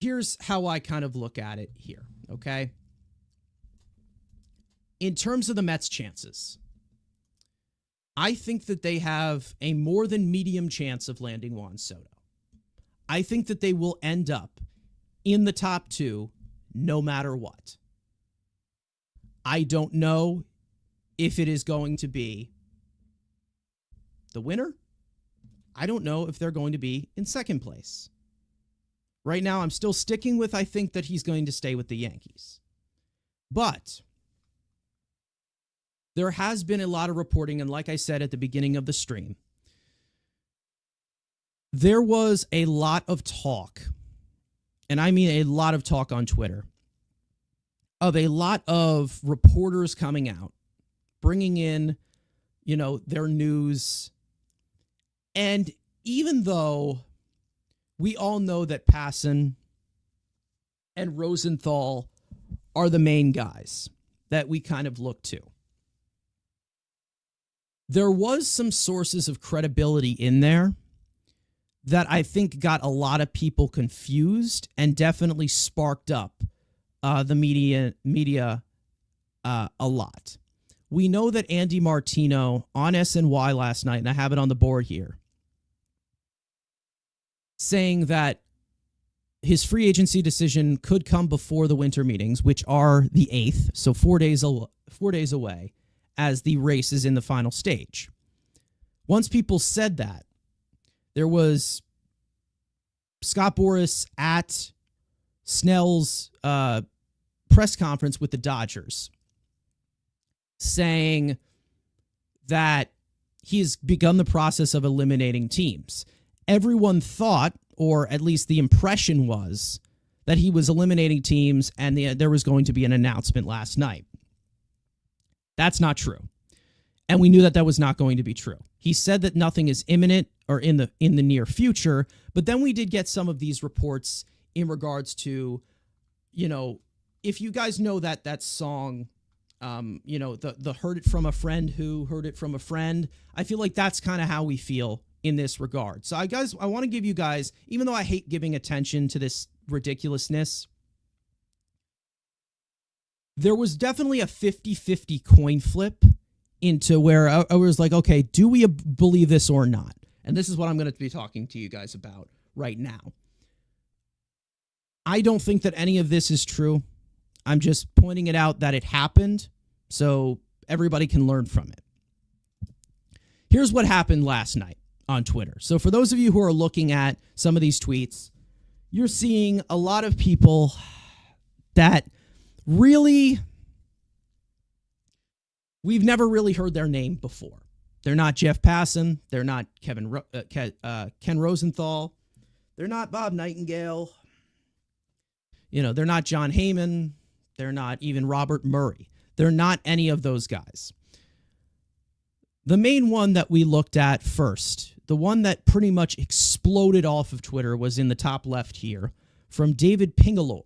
Speaker 1: Here's how I kind of look at it here, okay? In terms of the Mets' chances, I think that they have a more than medium chance of landing Juan Soto. I think that they will end up in the top 2 no matter what. I don't know if it is going to be the winner. I don't know if they're going to be in second place. Right now, I'm still sticking with, I think that he's going to stay with the Yankees. But there has been a lot of reporting, and like I said at the beginning of the stream, there was a lot of talk, and I mean a lot of talk on Twitter, of a lot of reporters coming out, bringing in, their news. And even though we all know that Passan and Rosenthal are the main guys that we kind of look to, there was some sources of credibility in there that I think got a lot of people confused and definitely sparked up the media a lot. We know that Andy Martino on SNY last night, and I have it on the board here, saying that his free agency decision could come before the winter meetings, which are the 8th, so 4 days away, as the race is in the final stage. Once people said that, there was Scott Boras at Snell's press conference with the Dodgers saying that he's begun the process of eliminating teams. Everyone thought, or at least the impression was, that he was eliminating teams and there was going to be an announcement last night. That's not true. And we knew that that was not going to be true. He said that nothing is imminent or in the near future, but then we did get some of these reports in regards to, if you guys know that song, the heard it from a friend who heard it from a friend, I feel like that's kind of how we feel in this regard. So I want to give you guys, even though I hate giving attention to this ridiculousness, there was definitely a 50-50 coin flip into where I was like, okay, do we believe this or not? And this is what I'm going to be talking to you guys about right now. I don't think that any of this is true. I'm just pointing it out that it happened so everybody can learn from it. Here's what happened last night on Twitter. So for those of you who are looking at some of these tweets, you're seeing a lot of people that really, we've never really heard their name before. They're not Jeff Passan. They're not Ken Rosenthal. They're not Bob Nightingale. They're not John Heyman. They're not even Robert Murray. They're not any of those guys. The main one that we looked at first, the one that pretty much exploded off of Twitter, was in the top left here from David Pingalore.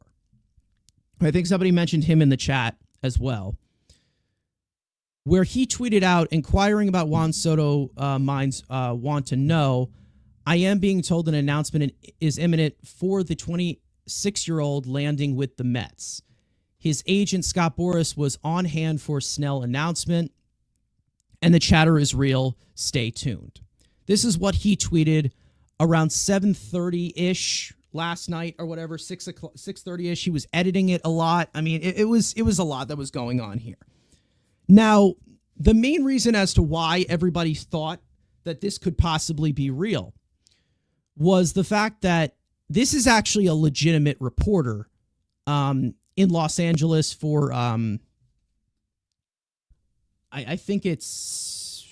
Speaker 1: I think somebody mentioned him in the chat as well, where he tweeted out, inquiring about Juan Soto minds want to know, I am being told an announcement is imminent for the 26-year-old landing with the Mets. His agent, Scott Boras, was on hand for Snell announcement, and the chatter is real. Stay tuned. This is what he tweeted around 7:30-ish last night or whatever, 6:30-ish. He was editing it a lot. I mean, it was a lot that was going on here. Now, the main reason as to why everybody thought that this could possibly be real was the fact that this is actually a legitimate reporter in Los Angeles for, I think it's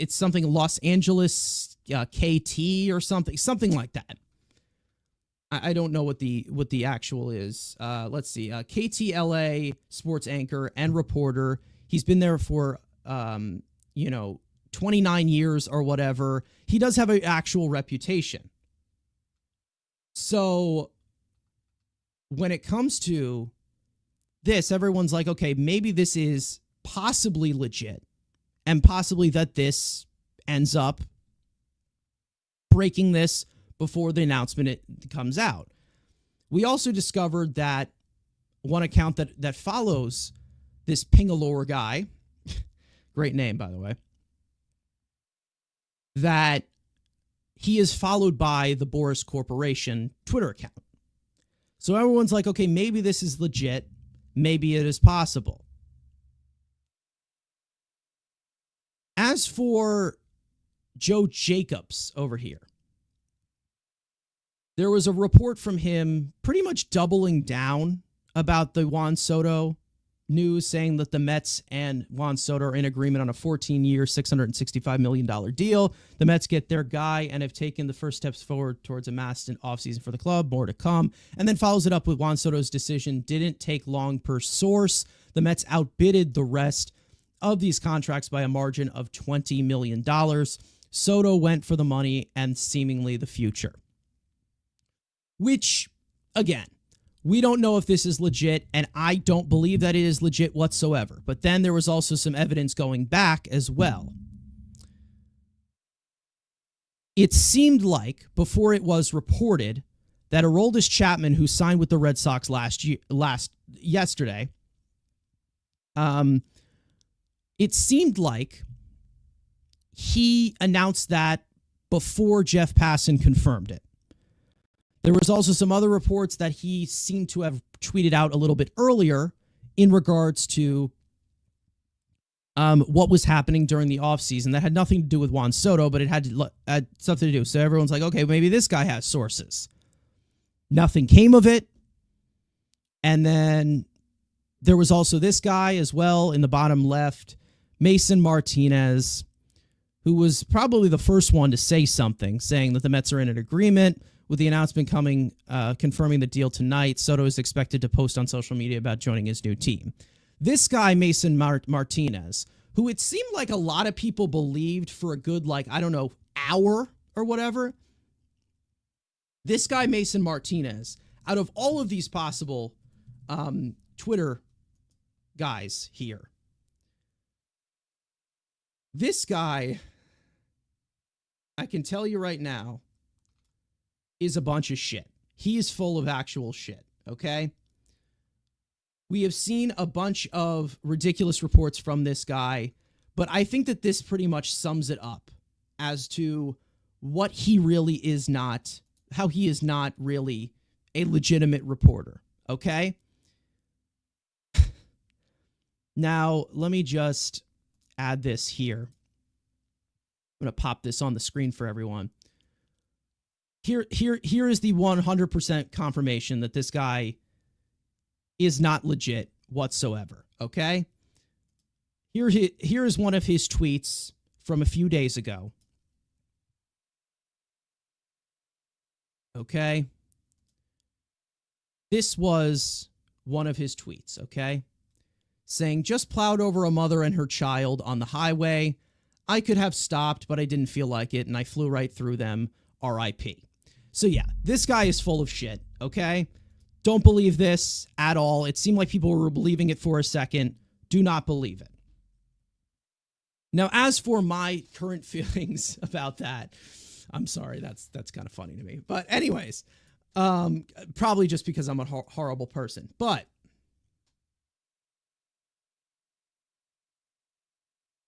Speaker 1: something Los Angeles KT or something like that. I don't know what the actual is. Let's see. KTLA sports anchor and reporter. He's been there for 29 years or whatever. He does have an actual reputation. So when it comes to this, everyone's like, okay, maybe this is possibly legit, and possibly that this ends up breaking this before the announcement it comes out. We also discovered that one account that follows this Pingalore guy, great name, by the way, that he is followed by the Boras Corporation Twitter account. So everyone's like, okay, maybe this is legit. Maybe it is possible. As for Joe Jacobs over here, there was a report from him pretty much doubling down about the Juan Soto news, saying that the Mets and Juan Soto are in agreement on a 14-year, $665 million deal. The Mets get their guy and have taken the first steps forward towards a massive offseason for the club. More to come. And then follows it up with Juan Soto's decision didn't take long per source. The Mets outbidded the rest of these contracts by a margin of $20 million. Soto went for the money and seemingly the future. Which, again, we don't know if this is legit, and I don't believe that it is legit whatsoever. But then there was also some evidence going back as well. It seemed like, before it was reported, that Aroldis Chapman, who signed with the Red Sox yesterday, it seemed like he announced that before Jeff Passan confirmed it. There was also some other reports that he seemed to have tweeted out a little bit earlier in regards to what was happening during the offseason that had nothing to do with Juan Soto, but it had something to do. So everyone's like, okay, maybe this guy has sources. Nothing came of it. And then there was also this guy as well in the bottom left, Mason Martinez, who was probably the first one to say something, saying that the Mets are in an agreement. With the announcement coming, confirming the deal tonight, Soto is expected to post on social media about joining his new team. This guy, Mason Martinez, who it seemed like a lot of people believed for a good, hour or whatever. This guy, Mason Martinez, out of all of these possible Twitter guys here, this guy, I can tell you right now, is a bunch of shit. He is full of actual shit, okay? We have seen a bunch of ridiculous reports from this guy, but I think that this pretty much sums it up as to what he really is not, how he is not really a legitimate reporter, okay? Now, let me just add this here. I'm going to pop this on the screen for everyone. Here is the 100% confirmation that this guy is not legit whatsoever, okay? Here is one of his tweets from a few days ago. Okay? This was one of his tweets, okay? Saying, just plowed over a mother and her child on the highway. I could have stopped, but I didn't feel like it, and I flew right through them. R.I.P. So yeah, this guy is full of shit, okay? Don't believe this at all. It seemed like people were believing it for a second. Do not believe it. Now, as for my current feelings about that, I'm sorry, that's kind of funny to me. But anyways, probably just because I'm a horrible person. But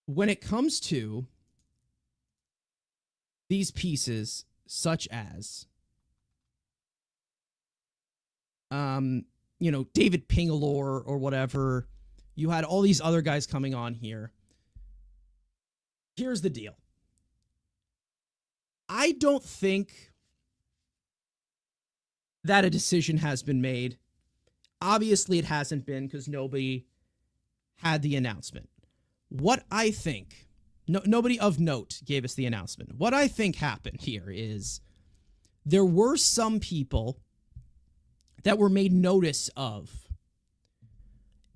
Speaker 1: when it comes to these pieces, such as, David Pingalore or whatever, you had all these other guys coming on here. Here's the deal. I don't think that a decision has been made. Obviously, it hasn't been because nobody had the announcement. What I think, nobody of note gave us the announcement. What I think happened here is there were some people that were made notice of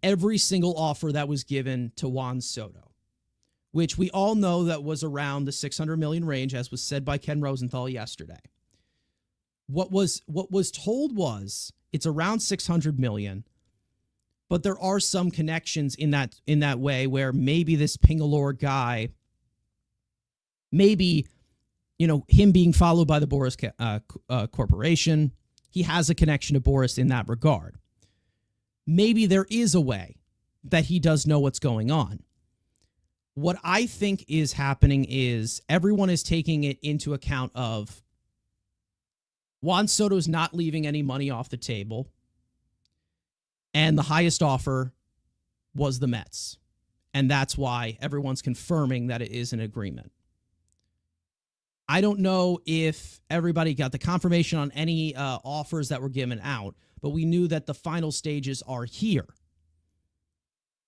Speaker 1: every single offer that was given to Juan Soto, which we all know that was around the 600 million range, as was said by Ken Rosenthal yesterday. What was told was it's around 600 million, but there are some connections in that way where maybe this Pingalore guy, maybe, him being followed by the Boris Corporation, he has a connection to Boris in that regard. Maybe there is a way that he does know what's going on. What I think is happening is everyone is taking it into account of Juan Soto's not leaving any money off the table, and the highest offer was the Mets. And that's why everyone's confirming that it is an agreement. I don't know if everybody got the confirmation on any offers that were given out, but we knew that the final stages are here.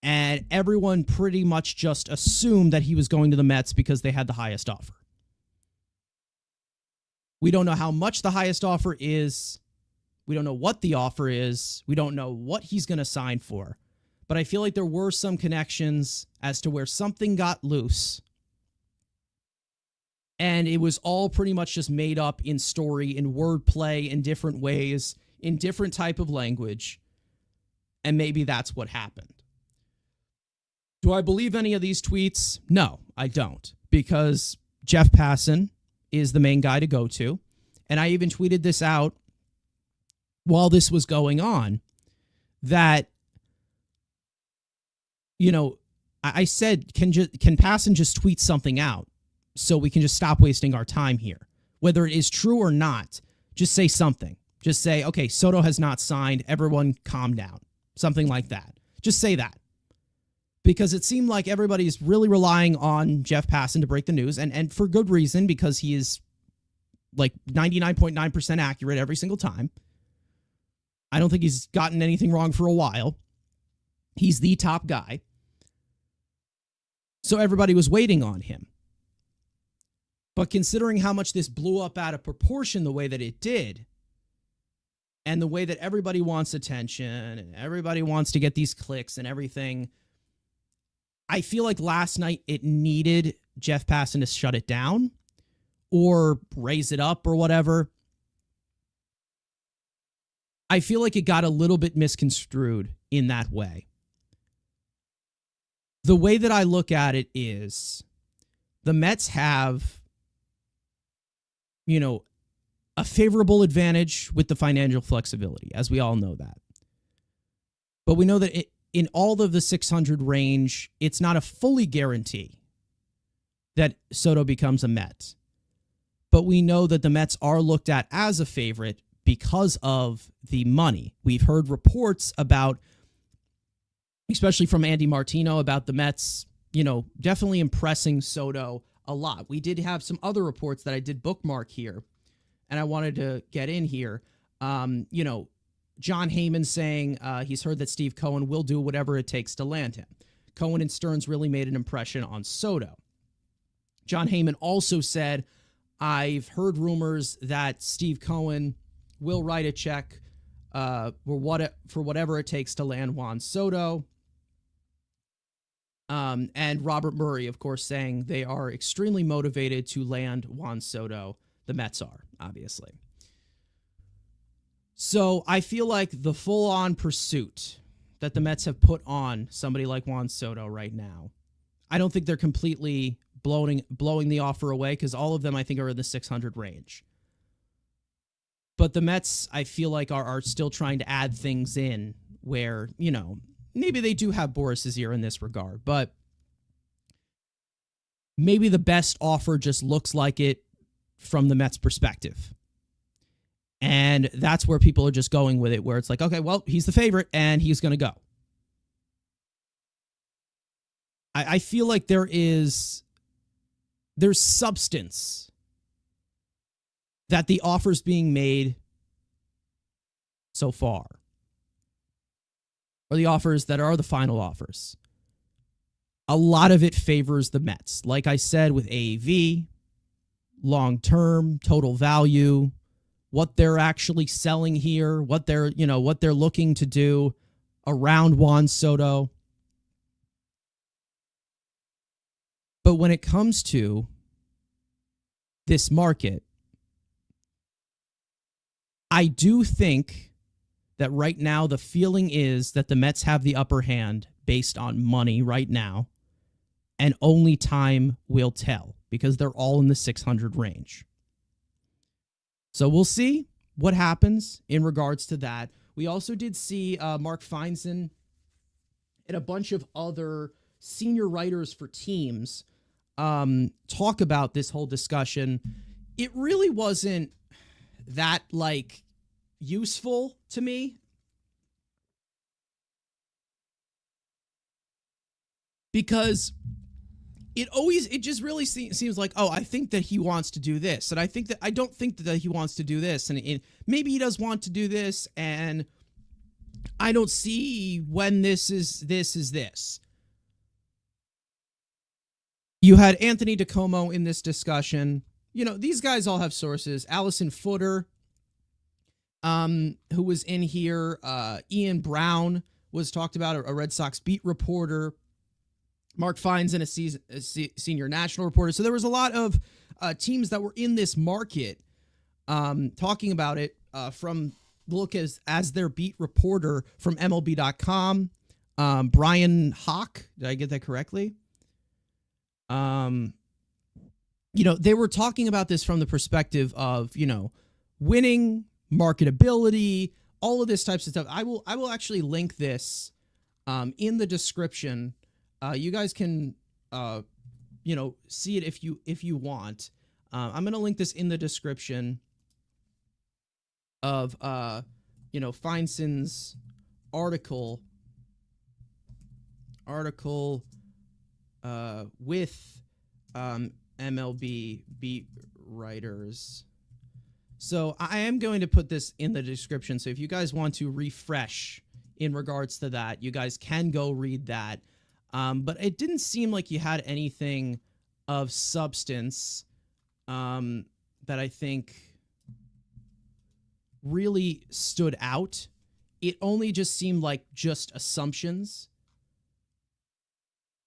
Speaker 1: And everyone pretty much just assumed that he was going to the Mets because they had the highest offer. We don't know how much the highest offer is. We don't know what the offer is. We don't know what he's going to sign for. But I feel like there were some connections as to where something got loose. And it was all pretty much just made up in story, in wordplay, in different ways, in different type of language. And maybe that's what happened. Do I believe any of these tweets? No, I don't. Because Jeff Passan is the main guy to go to. And I even tweeted this out while this was going on, that, I said, can Passan just tweet something out so we can just stop wasting our time here? Whether it is true or not, just say something. Just say, okay, Soto has not signed. Everyone calm down. Something like that. Just say that. Because it seemed like everybody's really relying on Jeff Passan to break the news, and for good reason, because he is like 99.9% accurate every single time. I don't think he's gotten anything wrong for a while. He's the top guy. So everybody was waiting on him. But considering how much this blew up out of proportion the way that it did, and the way that everybody wants attention, and everybody wants to get these clicks and everything, I feel like last night it needed Jeff Passan to shut it down or raise it up or whatever. I feel like it got a little bit misconstrued in that way. The way that I look at it is the Mets have, a favorable advantage with the financial flexibility, as we all know that. But we know that in all of the 600 range, it's not a fully guarantee that Soto becomes a Met. But we know that the Mets are looked at as a favorite because of the money. We've heard reports about especially from Andy Martino about the Mets, definitely impressing Soto a lot. We did have some other reports that I did bookmark here, and I wanted to get in here. John Heyman saying he's heard that Steve Cohen will do whatever it takes to land him. Cohen and Stearns really made an impression on Soto. John Heyman also said, I've heard rumors that Steve Cohen will write a check for whatever it takes to land Juan Soto. And Robert Murray, of course, saying they are extremely motivated to land Juan Soto. The Mets are, obviously. So I feel like the full-on pursuit that the Mets have put on somebody like Juan Soto right now, I don't think they're completely blowing the offer away, because all of them, I think, are in the 600 range. But the Mets, I feel like, are still trying to add things in where, maybe they do have Boris's ear in this regard, but maybe the best offer just looks like it from the Mets' perspective. And that's where people are just going with it, where it's like, okay, well, he's the favorite and he's going to go. I feel like there's substance that the offers being made so far, or the offers that are the final offers. A lot of it favors the Mets. Like I said, with AAV, long-term, total value, what they're actually selling here, what they're looking to do around Juan Soto. But when it comes to this market, I do think that right now the feeling is that the Mets have the upper hand based on money right now, and only time will tell, because they're all in the 600 range. So we'll see what happens in regards to that. We also did see Mark Feinstein and a bunch of other senior writers for teams talk about this whole discussion. It really wasn't that useful to me, because it just really seems like, oh, I think that he wants to do this, and I don't think that he wants to do this, and maybe he does want to do this, and I don't see when this is this. You had Anthony DiComo in this discussion. These guys all have sources. Allison Footer, who was in here. Ian Brown was talked about, a Red Sox beat reporter. Mark Feinstein, a senior national reporter. So there was a lot of teams that were in this market talking about it from look as their beat reporter from MLB.com. Brian Hawk, did I get that correctly? They were talking about this from the perspective of, winning, marketability, all of this types of stuff. I will actually link this in the description. You guys can, see it if you want. I'm going to link this in the description of, Feinstein's article with MLB beat writers. So I am going to put this in the description. So if you guys want to refresh in regards to that, you guys can go read that. But it didn't seem like you had anything of substance that I think really stood out. It only just seemed like just assumptions.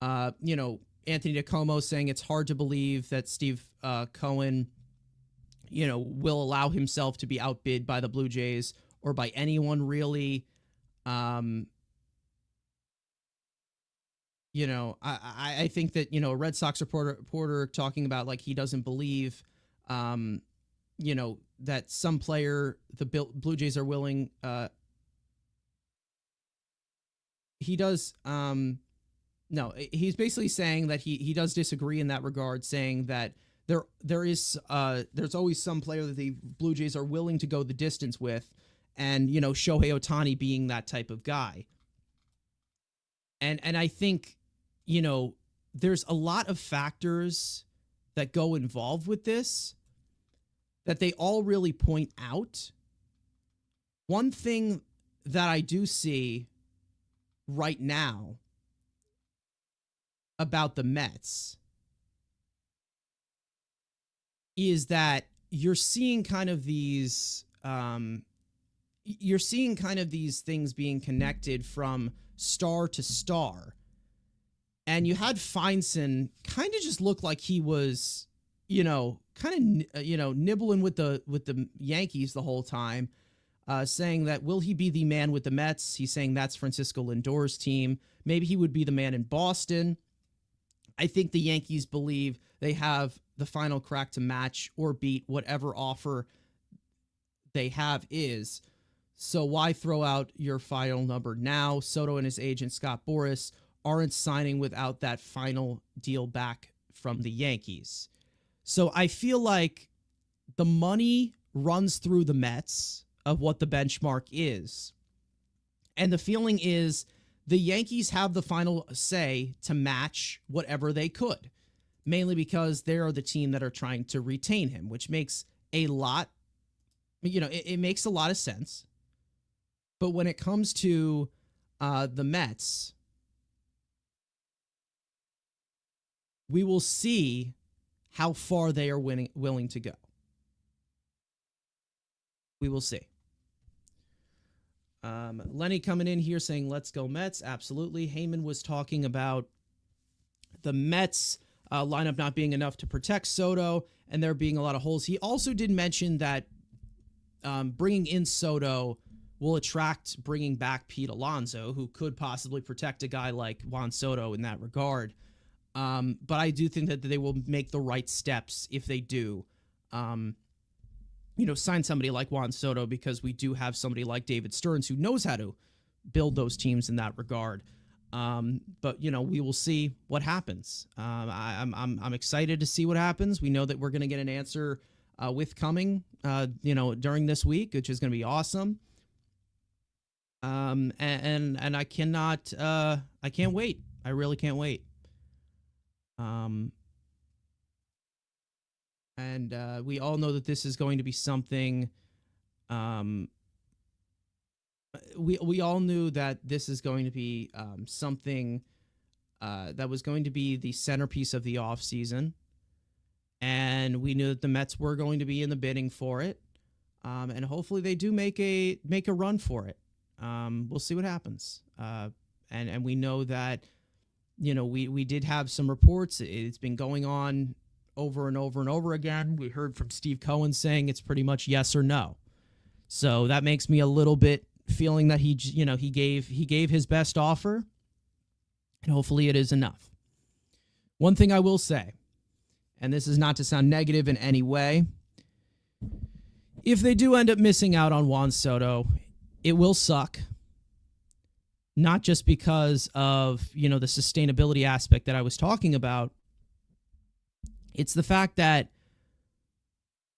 Speaker 1: Anthony DiComo saying it's hard to believe that Steve Cohen, will allow himself to be outbid by the Blue Jays or by anyone really. I think that, a Red Sox reporter talking about he doesn't believe, that some player the Blue Jays are willing. He does. No, he's basically saying that he does disagree in that regard, saying that there's always some player that the Blue Jays are willing to go the distance with, and Shohei Ohtani being that type of guy. And I think, you know, there's a lot of factors that go involved with this that they all really point out. One thing that I do see right now about the Mets is that you're seeing kind of these things being connected from star to star. And you had Feinstein kind of just look like he was, kind of, nibbling with the Yankees the whole time, saying that will he be the man with the Mets? He's saying that's Francisco Lindor's team. Maybe he would be the man in Boston. I think the Yankees believe they have the final crack to match or beat whatever offer they have is. So why throw out your final number now? Soto and his agent, Scott Boras, aren't signing without that final deal back from the Yankees. So I feel like the money runs through the Mets of what the benchmark is. And the feeling is the Yankees have the final say to match whatever they could, mainly because they are the team that are trying to retain him, which makes a lot, it makes a lot of sense. But when it comes to the Mets, we will see how far they are willing to go. We will see. Lenny coming in here saying, let's go Mets. Absolutely. Heyman was talking about the Mets lineup not being enough to protect Soto and there being a lot of holes. He also did mention that bringing in Soto will attract bringing back Pete Alonso, who could possibly protect a guy like Juan Soto in that regard. But I do think that they will make the right steps if they do, sign somebody like Juan Soto, because we do have somebody like David Stearns who knows how to build those teams in that regard. But we will see what happens. I'm excited to see what happens. We know that we're going to get an answer with coming, during this week, which is going to be awesome. And I cannot, I can't wait. I really can't wait. And we all know that this is going to be something. We all knew that this is going to be something that was going to be the centerpiece of the offseason. And we knew that the Mets were going to be in the bidding for it. And hopefully they do make a run for it. We'll see what happens. And we know that, we did have some reports. It's been going on over and over and over again. We heard from Steve Cohen saying it's pretty much yes or no. So that makes me a little bit feeling that he gave his best offer, and hopefully it is enough. One thing I will say, and this is not to sound negative in any way, if they do end up missing out on Juan Soto, it will suck. Not just because of, the sustainability aspect that I was talking about. It's the fact that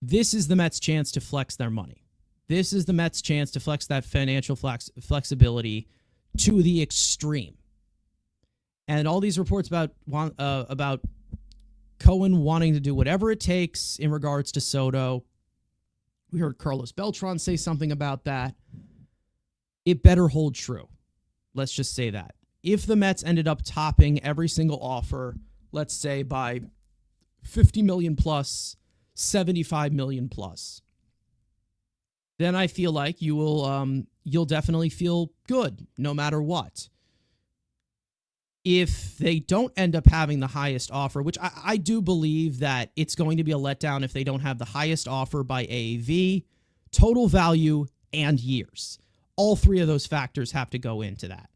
Speaker 1: this is the Mets' chance to flex their money. This is the Mets' chance to flex that financial flexibility to the extreme. And all these reports about Cohen wanting to do whatever it takes in regards to Soto. We heard Carlos Beltran say something about that. It better hold true. Let's just say that. If the Mets ended up topping every single offer, let's say by $50 million plus, $75 million plus, then I feel like you'll definitely feel good no matter what. If they don't end up having the highest offer, which I do believe that it's going to be a letdown if they don't have the highest offer by AAV, total value, and years. All three of those factors have to go into that.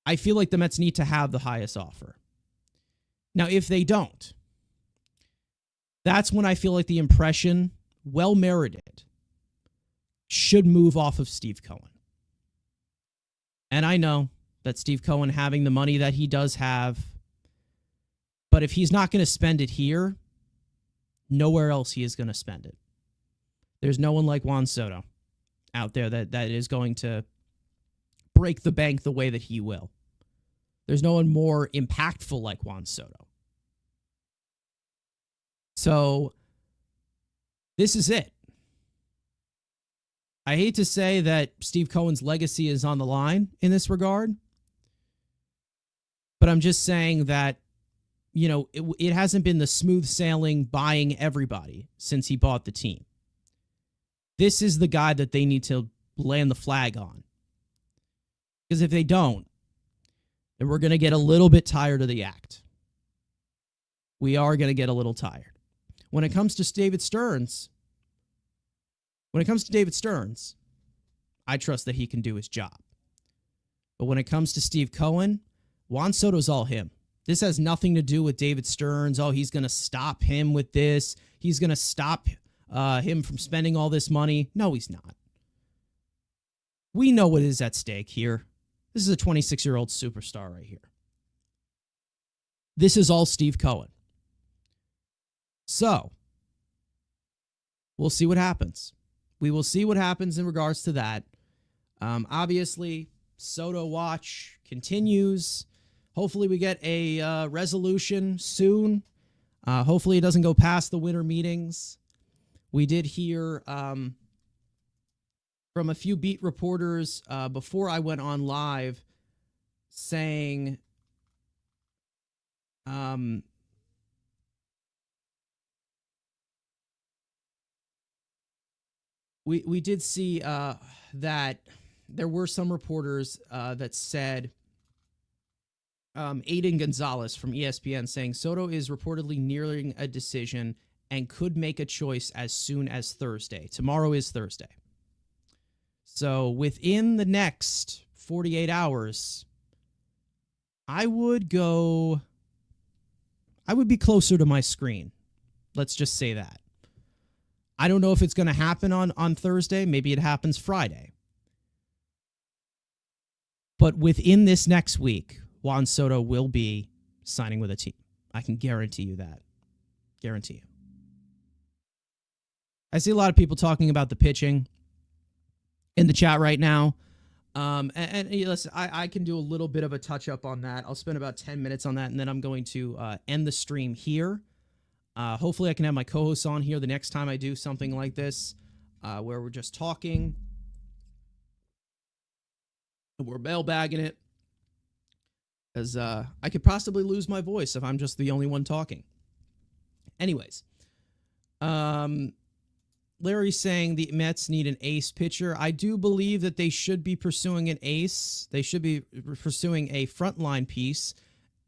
Speaker 1: I feel like the Mets need to have the highest offer. Now, if they don't, that's when I feel like the impression, well merited, should move off of Steve Cohen. And I know that Steve Cohen having the money that he does have, but if he's not going to spend it here, nowhere else he is going to spend it. There's no one like Juan Soto out there that is going to break the bank the way that he will. There's no one more impactful like Juan Soto. So this is it. I hate to say that Steve Cohen's legacy is on the line in this regard, but I'm just saying that, you know, it hasn't been the smooth sailing buying everybody since he bought the team. This is the guy that they need to land the flag on. Because if they don't, then we're going to get a little bit tired of the act. We are going to get a little tired. When it comes to David Stearns, I trust that he can do his job. But when it comes to Steve Cohen, Juan Soto's all him. This has nothing to do with David Stearns. Oh, he's going to stop him with this. He's going to stop him from spending all this money. No, he's not. We know what is at stake here. This is a 26-year-old superstar right here. This is all Steve Cohen. So, we'll see what happens. We will see what happens in regards to that. Obviously, Soto watch continues. Hopefully we get a resolution soon. Hopefully it doesn't go past the winter meetings. We did hear from a few beat reporters before I went on live saying we did see that there were some reporters that said Aiden Gonzalez from ESPN saying Soto is reportedly nearing a decision and could make a choice as soon as Thursday. Tomorrow is Thursday. So within the next 48 hours, I would be closer to my screen. Let's just say that. I don't know if it's going to happen on Thursday. Maybe it happens Friday. But within this next week, Juan Soto will be signing with a team. I can guarantee you that. Guarantee you. I see a lot of people talking about the pitching in the chat right now. And listen, I can do a little bit of a touch-up on that. I'll spend about 10 minutes on that, and then I'm going to end the stream here. Hopefully I can have my co-hosts on here the next time I do something like this, where we're just talking. We're mailbagging it. Because I could possibly lose my voice if I'm just the only one talking. Anyways. Larry's saying the Mets need an ace pitcher. I do believe that they should be pursuing an ace. They should be pursuing a frontline piece.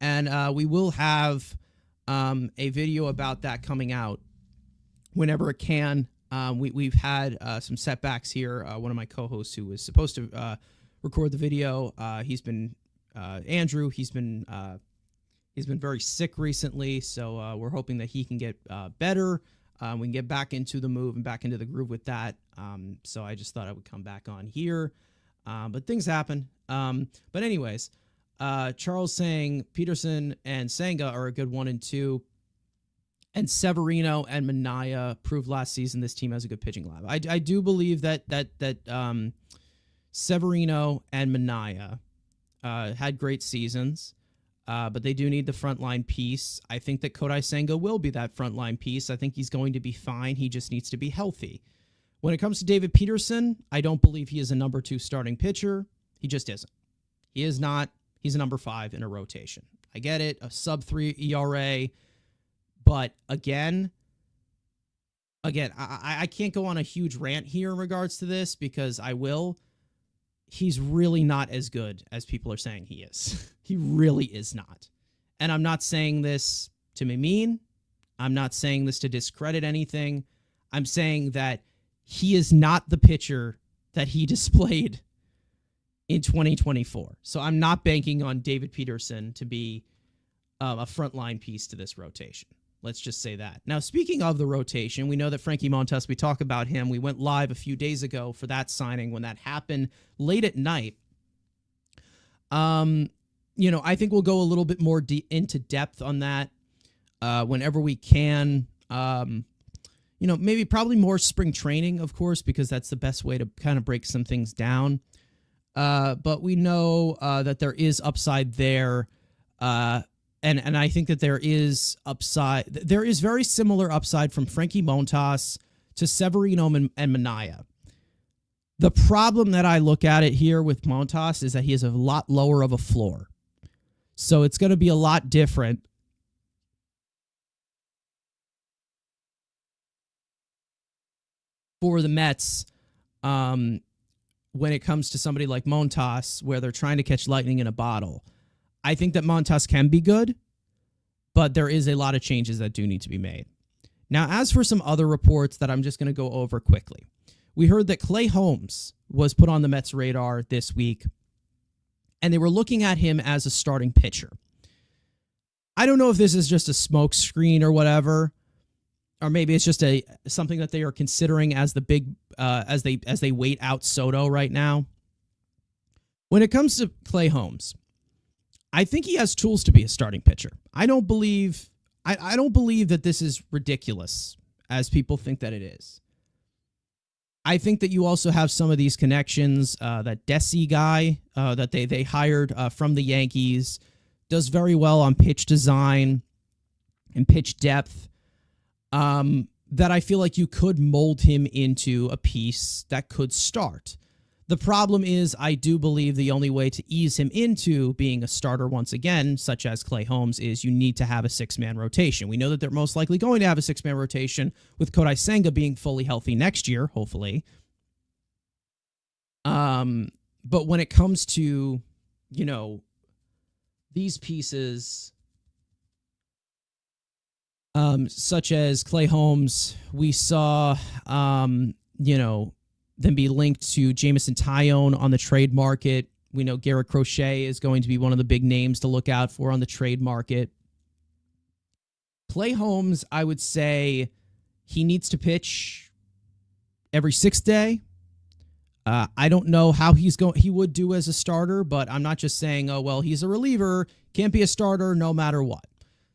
Speaker 1: And we will have a video about that coming out whenever it can. We've had some setbacks here. One of my co-hosts who was supposed to record the video, he's been Andrew. He's been very sick recently, so we're hoping that he can get better. We can get back into the move and back into the groove with that. So I just thought I would come back on here. But things happen. But anyways, Charles saying Peterson and Senga are a good 1 and 2. And Severino and Minaya proved last season this team has a good pitching lab. I do believe that Severino and Minaya had great seasons. But they do need the frontline piece. I think that Kodai Senga will be that frontline piece. I think he's going to be fine. He just needs to be healthy. When it comes to David Peterson, I don't believe he is a number 2 starting pitcher. He just isn't. He is not. He's a number 5 in a rotation. I get it, a sub-3 ERA. But again, I can't go on a huge rant here in regards to this because I will. He's really not as good as people are saying he is. He really is not. And I'm not saying this to be mean. I'm not saying this to discredit anything. I'm saying that he is not the pitcher that he displayed in 2024. So I'm not banking on David Peterson to be a frontline piece to this rotation. Let's just say that. Now, speaking of the rotation, we know that Frankie Montas, we talk about him. We went live a few days ago for that signing when that happened late at night. I think we'll go a little bit more into depth on that whenever we can. Maybe probably more spring training, of course, because that's the best way to kind of break some things down. but we know that there is upside there. And I think that there is upside. There is very similar upside from Frankie Montas to Severino and Minaya. The problem that I look at it here with Montas is that he has a lot lower of a floor. So it's going to be a lot different for the Mets when it comes to somebody like Montas, where they're trying to catch lightning in a bottle. I think that Montas can be good, but there is a lot of changes that do need to be made. Now, as for some other reports that I'm just going to go over quickly, we heard that Clay Holmes was put on the Mets' radar this week, and they were looking at him as a starting pitcher. I don't know if this is just a smoke screen or whatever, or maybe it's just something that they are considering as the big as they wait out Soto right now. When it comes to Clay Holmes, I think he has tools to be a starting pitcher. I don't believe that this is ridiculous as people think that it is. I think that you also have some of these connections. That Desi guy that they hired from the Yankees does very well on pitch design and pitch depth. That I feel like you could mold him into a piece that could start. The problem is I do believe the only way to ease him into being a starter once again, such as Clay Holmes, is you need to have a six-man rotation. We know that they're most likely going to have a six-man rotation with Kodai Senga being fully healthy next year, hopefully. But when it comes to, these pieces, such as Clay Holmes, we saw, them be linked to Jameson Taillon on the trade market. We know Garrett Crochet is going to be one of the big names to look out for on the trade market. Clay Holmes, I would say he needs to pitch every sixth day. I don't know how he would do as a starter, but I'm not just saying, oh, well, he's a reliever, can't be a starter no matter what.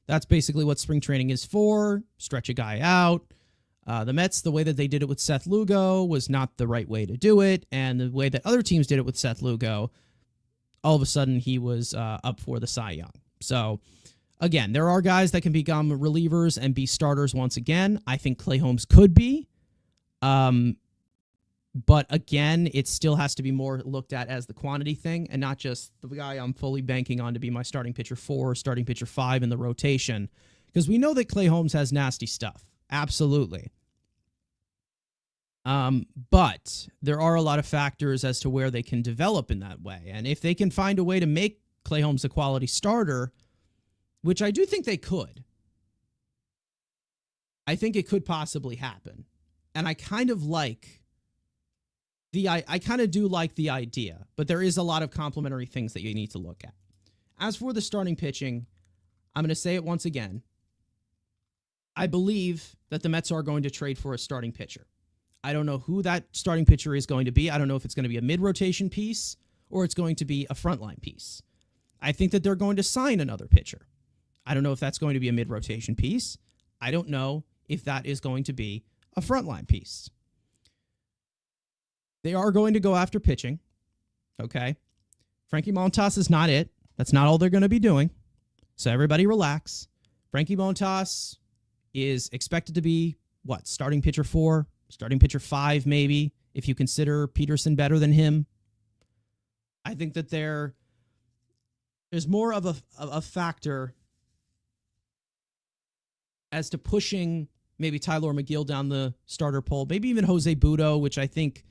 Speaker 1: That's basically what spring training is for, stretch a guy out. The Mets, the way that they did it with Seth Lugo was not the right way to do it, and the way that other teams did it with Seth Lugo, all of a sudden he was up for the Cy Young. So, again, there are guys that can become relievers and be starters once again. I think Clay Holmes could be. But, again, it still has to be more looked at as the quantity thing and not just the guy I'm fully banking on to be my starting pitcher 4, starting pitcher 5 in the rotation. Because we know that Clay Holmes has nasty stuff. Absolutely. But there are a lot of factors as to where they can develop in that way. And if they can find a way to make Clay Holmes a quality starter, which I do think they could, I think it could possibly happen. And I kind of like I kind of do like the idea, but there is a lot of complementary things that you need to look at. As for the starting pitching, I'm going to say it once again. I believe that the Mets are going to trade for a starting pitcher. I don't know who that starting pitcher is going to be. I don't know if it's going to be a mid-rotation piece or it's going to be a frontline piece. I think that they're going to sign another pitcher. I don't know if that's going to be a mid-rotation piece. I don't know if that is going to be a frontline piece. They are going to go after pitching, okay? Frankie Montas is not it. That's not all they're going to be doing. So everybody relax. Frankie Montas is expected to be, starting pitcher 4, starting pitcher 5 maybe, if you consider Peterson better than him. I think that there's more of a factor as to pushing maybe Tyler McGill down the starter pole, maybe even Jose Budo, which I think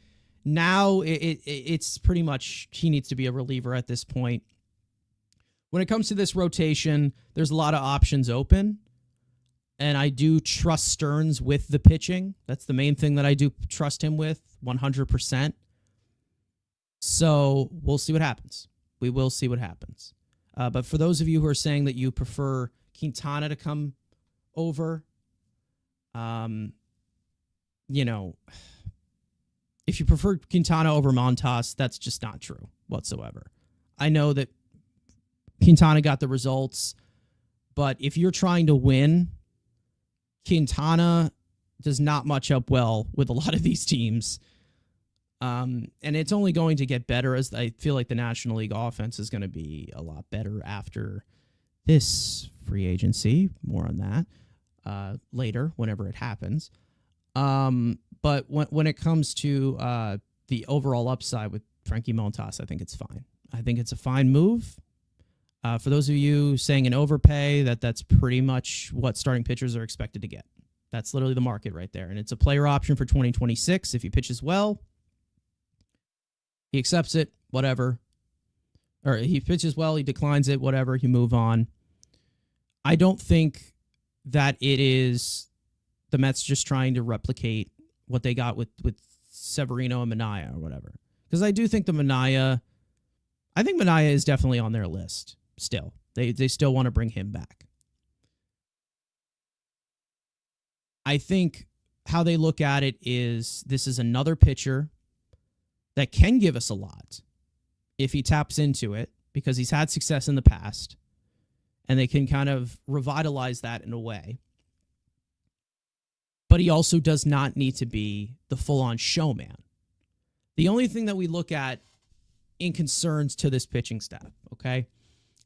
Speaker 1: now it's pretty much he needs to be a reliever at this point. When it comes to this rotation, there's a lot of options open. And I do trust Stearns with the pitching. That's the main thing that I do trust him with, 100%. So we'll see what happens. We will see what happens. But for those of you who are saying that you prefer Quintana to come over, if you prefer Quintana over Montas, that's just not true whatsoever. I know that Quintana got the results, but if you're trying to win, Quintana does not match up well with a lot of these teams. And it's only going to get better as I feel like the National League offense is going to be a lot better after this free agency. More on that later, whenever it happens. But when it comes to the overall upside with Frankie Montas, I think it's fine. I think it's a fine move. For those of you saying an overpay, that's pretty much what starting pitchers are expected to get. That's literally the market right there. And it's a player option for 2026. If he pitches well, he accepts it, whatever. Or he pitches well, he declines it, whatever, you move on. I don't think that it is the Mets just trying to replicate what they got with Severino and Mania or whatever. Because I do think Mania is definitely on their list still. They still want to bring him back. I think how they look at it is this is another pitcher that can give us a lot if he taps into it, because he's had success in the past, and they can kind of revitalize that in a way. But he also does not need to be the full-on showman. The only thing that we look at in concerns to this pitching staff, okay?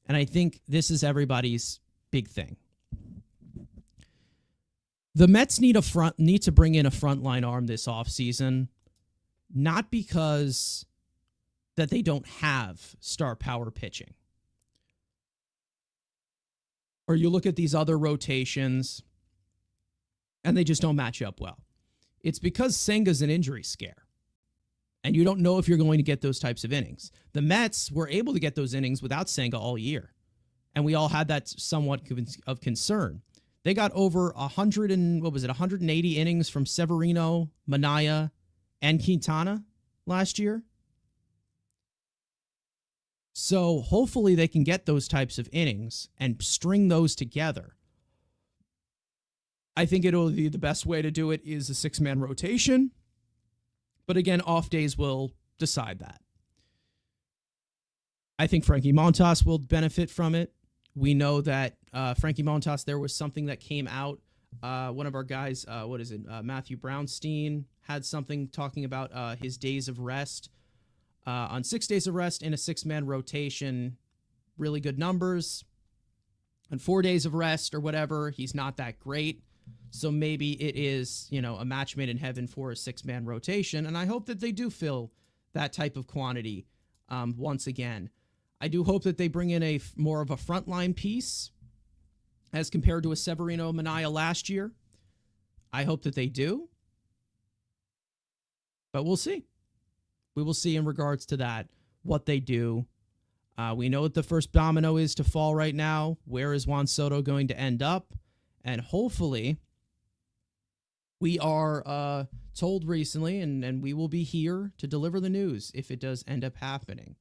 Speaker 1: And I think this is everybody's big thing. The Mets need to bring in a frontline arm this offseason, not because that they don't have star power pitching. Or you look at these other rotations and they just don't match up well. It's because Senga's an injury scare. And you don't know if you're going to get those types of innings. The Mets were able to get those innings without Senga all year. And we all had that somewhat of concern. They got over 180 innings from Severino, Mania, and Quintana last year. So hopefully they can get those types of innings and string those together. I think it'll be the best way to do it is a 6-man rotation. But again, off days will decide that. I think Frankie Montas will benefit from it. We know that Frankie Montas, there was something that came out. One of our guys, Matthew Brownstein, had something talking about his days of rest. On 6 days of rest in a 6-man rotation, really good numbers. On 4 days of rest or whatever, he's not that great. So maybe it is, a match made in heaven for a 6-man rotation. And I hope that they do fill that type of quantity once again. I do hope that they bring in more of a frontline piece as compared to a Severino Mania last year. I hope that they do. But we'll see. We will see in regards to that, what they do. We know what the first domino is to fall right now. Where is Juan Soto going to end up? And hopefully, we are told recently, and we will be here to deliver the news if it does end up happening.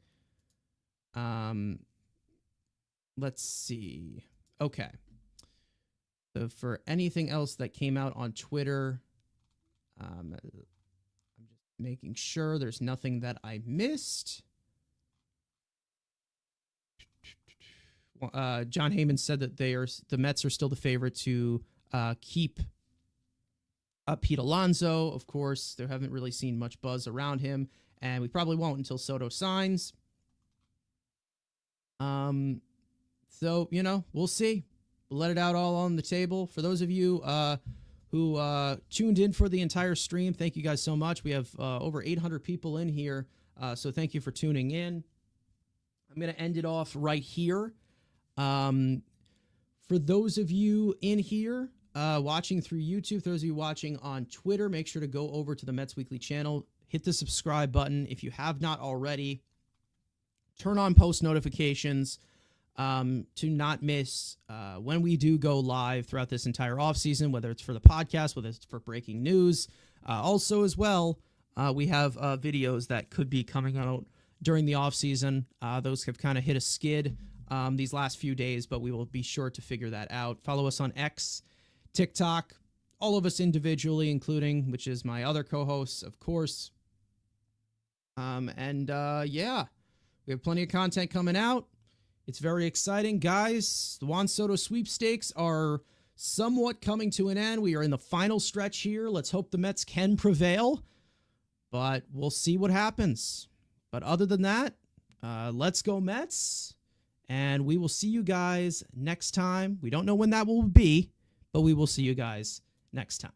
Speaker 1: Let's see. Okay. So for anything else that came out on Twitter, I'm just making sure there's nothing that I missed. John Heyman said that the Mets are still the favorite to keep Pete Alonso. Of course, they haven't really seen much buzz around him, and we probably won't until Soto signs. So, we'll see. We'll let it out all on the table. For those of you who tuned in for the entire stream, thank you guys so much. We have over 800 people in here, so thank you for tuning in. I'm going to end it off right here. For those of you in here watching through YouTube, for those of you watching on Twitter, make sure to go over to the Mets Weekly channel, hit the subscribe button if you have not already. Turn on post notifications to not miss when we do go live throughout this entire offseason, whether it's for the podcast, whether it's for breaking news. Also, as well, we have videos that could be coming out during the offseason. Those have kind of hit a skid these last few days, but we will be sure to figure that out. Follow us on X, TikTok, all of us individually, including, which is my other co-hosts, of course. Yeah, we have plenty of content coming out. It's very exciting. Guys, the Juan Soto Sweepstakes are somewhat coming to an end. We are in the final stretch here. Let's hope the Mets can prevail. but we'll see what happens. But other than that, let's go Mets. And we will see you guys next time. We don't know when that will be, but we will see you guys next time.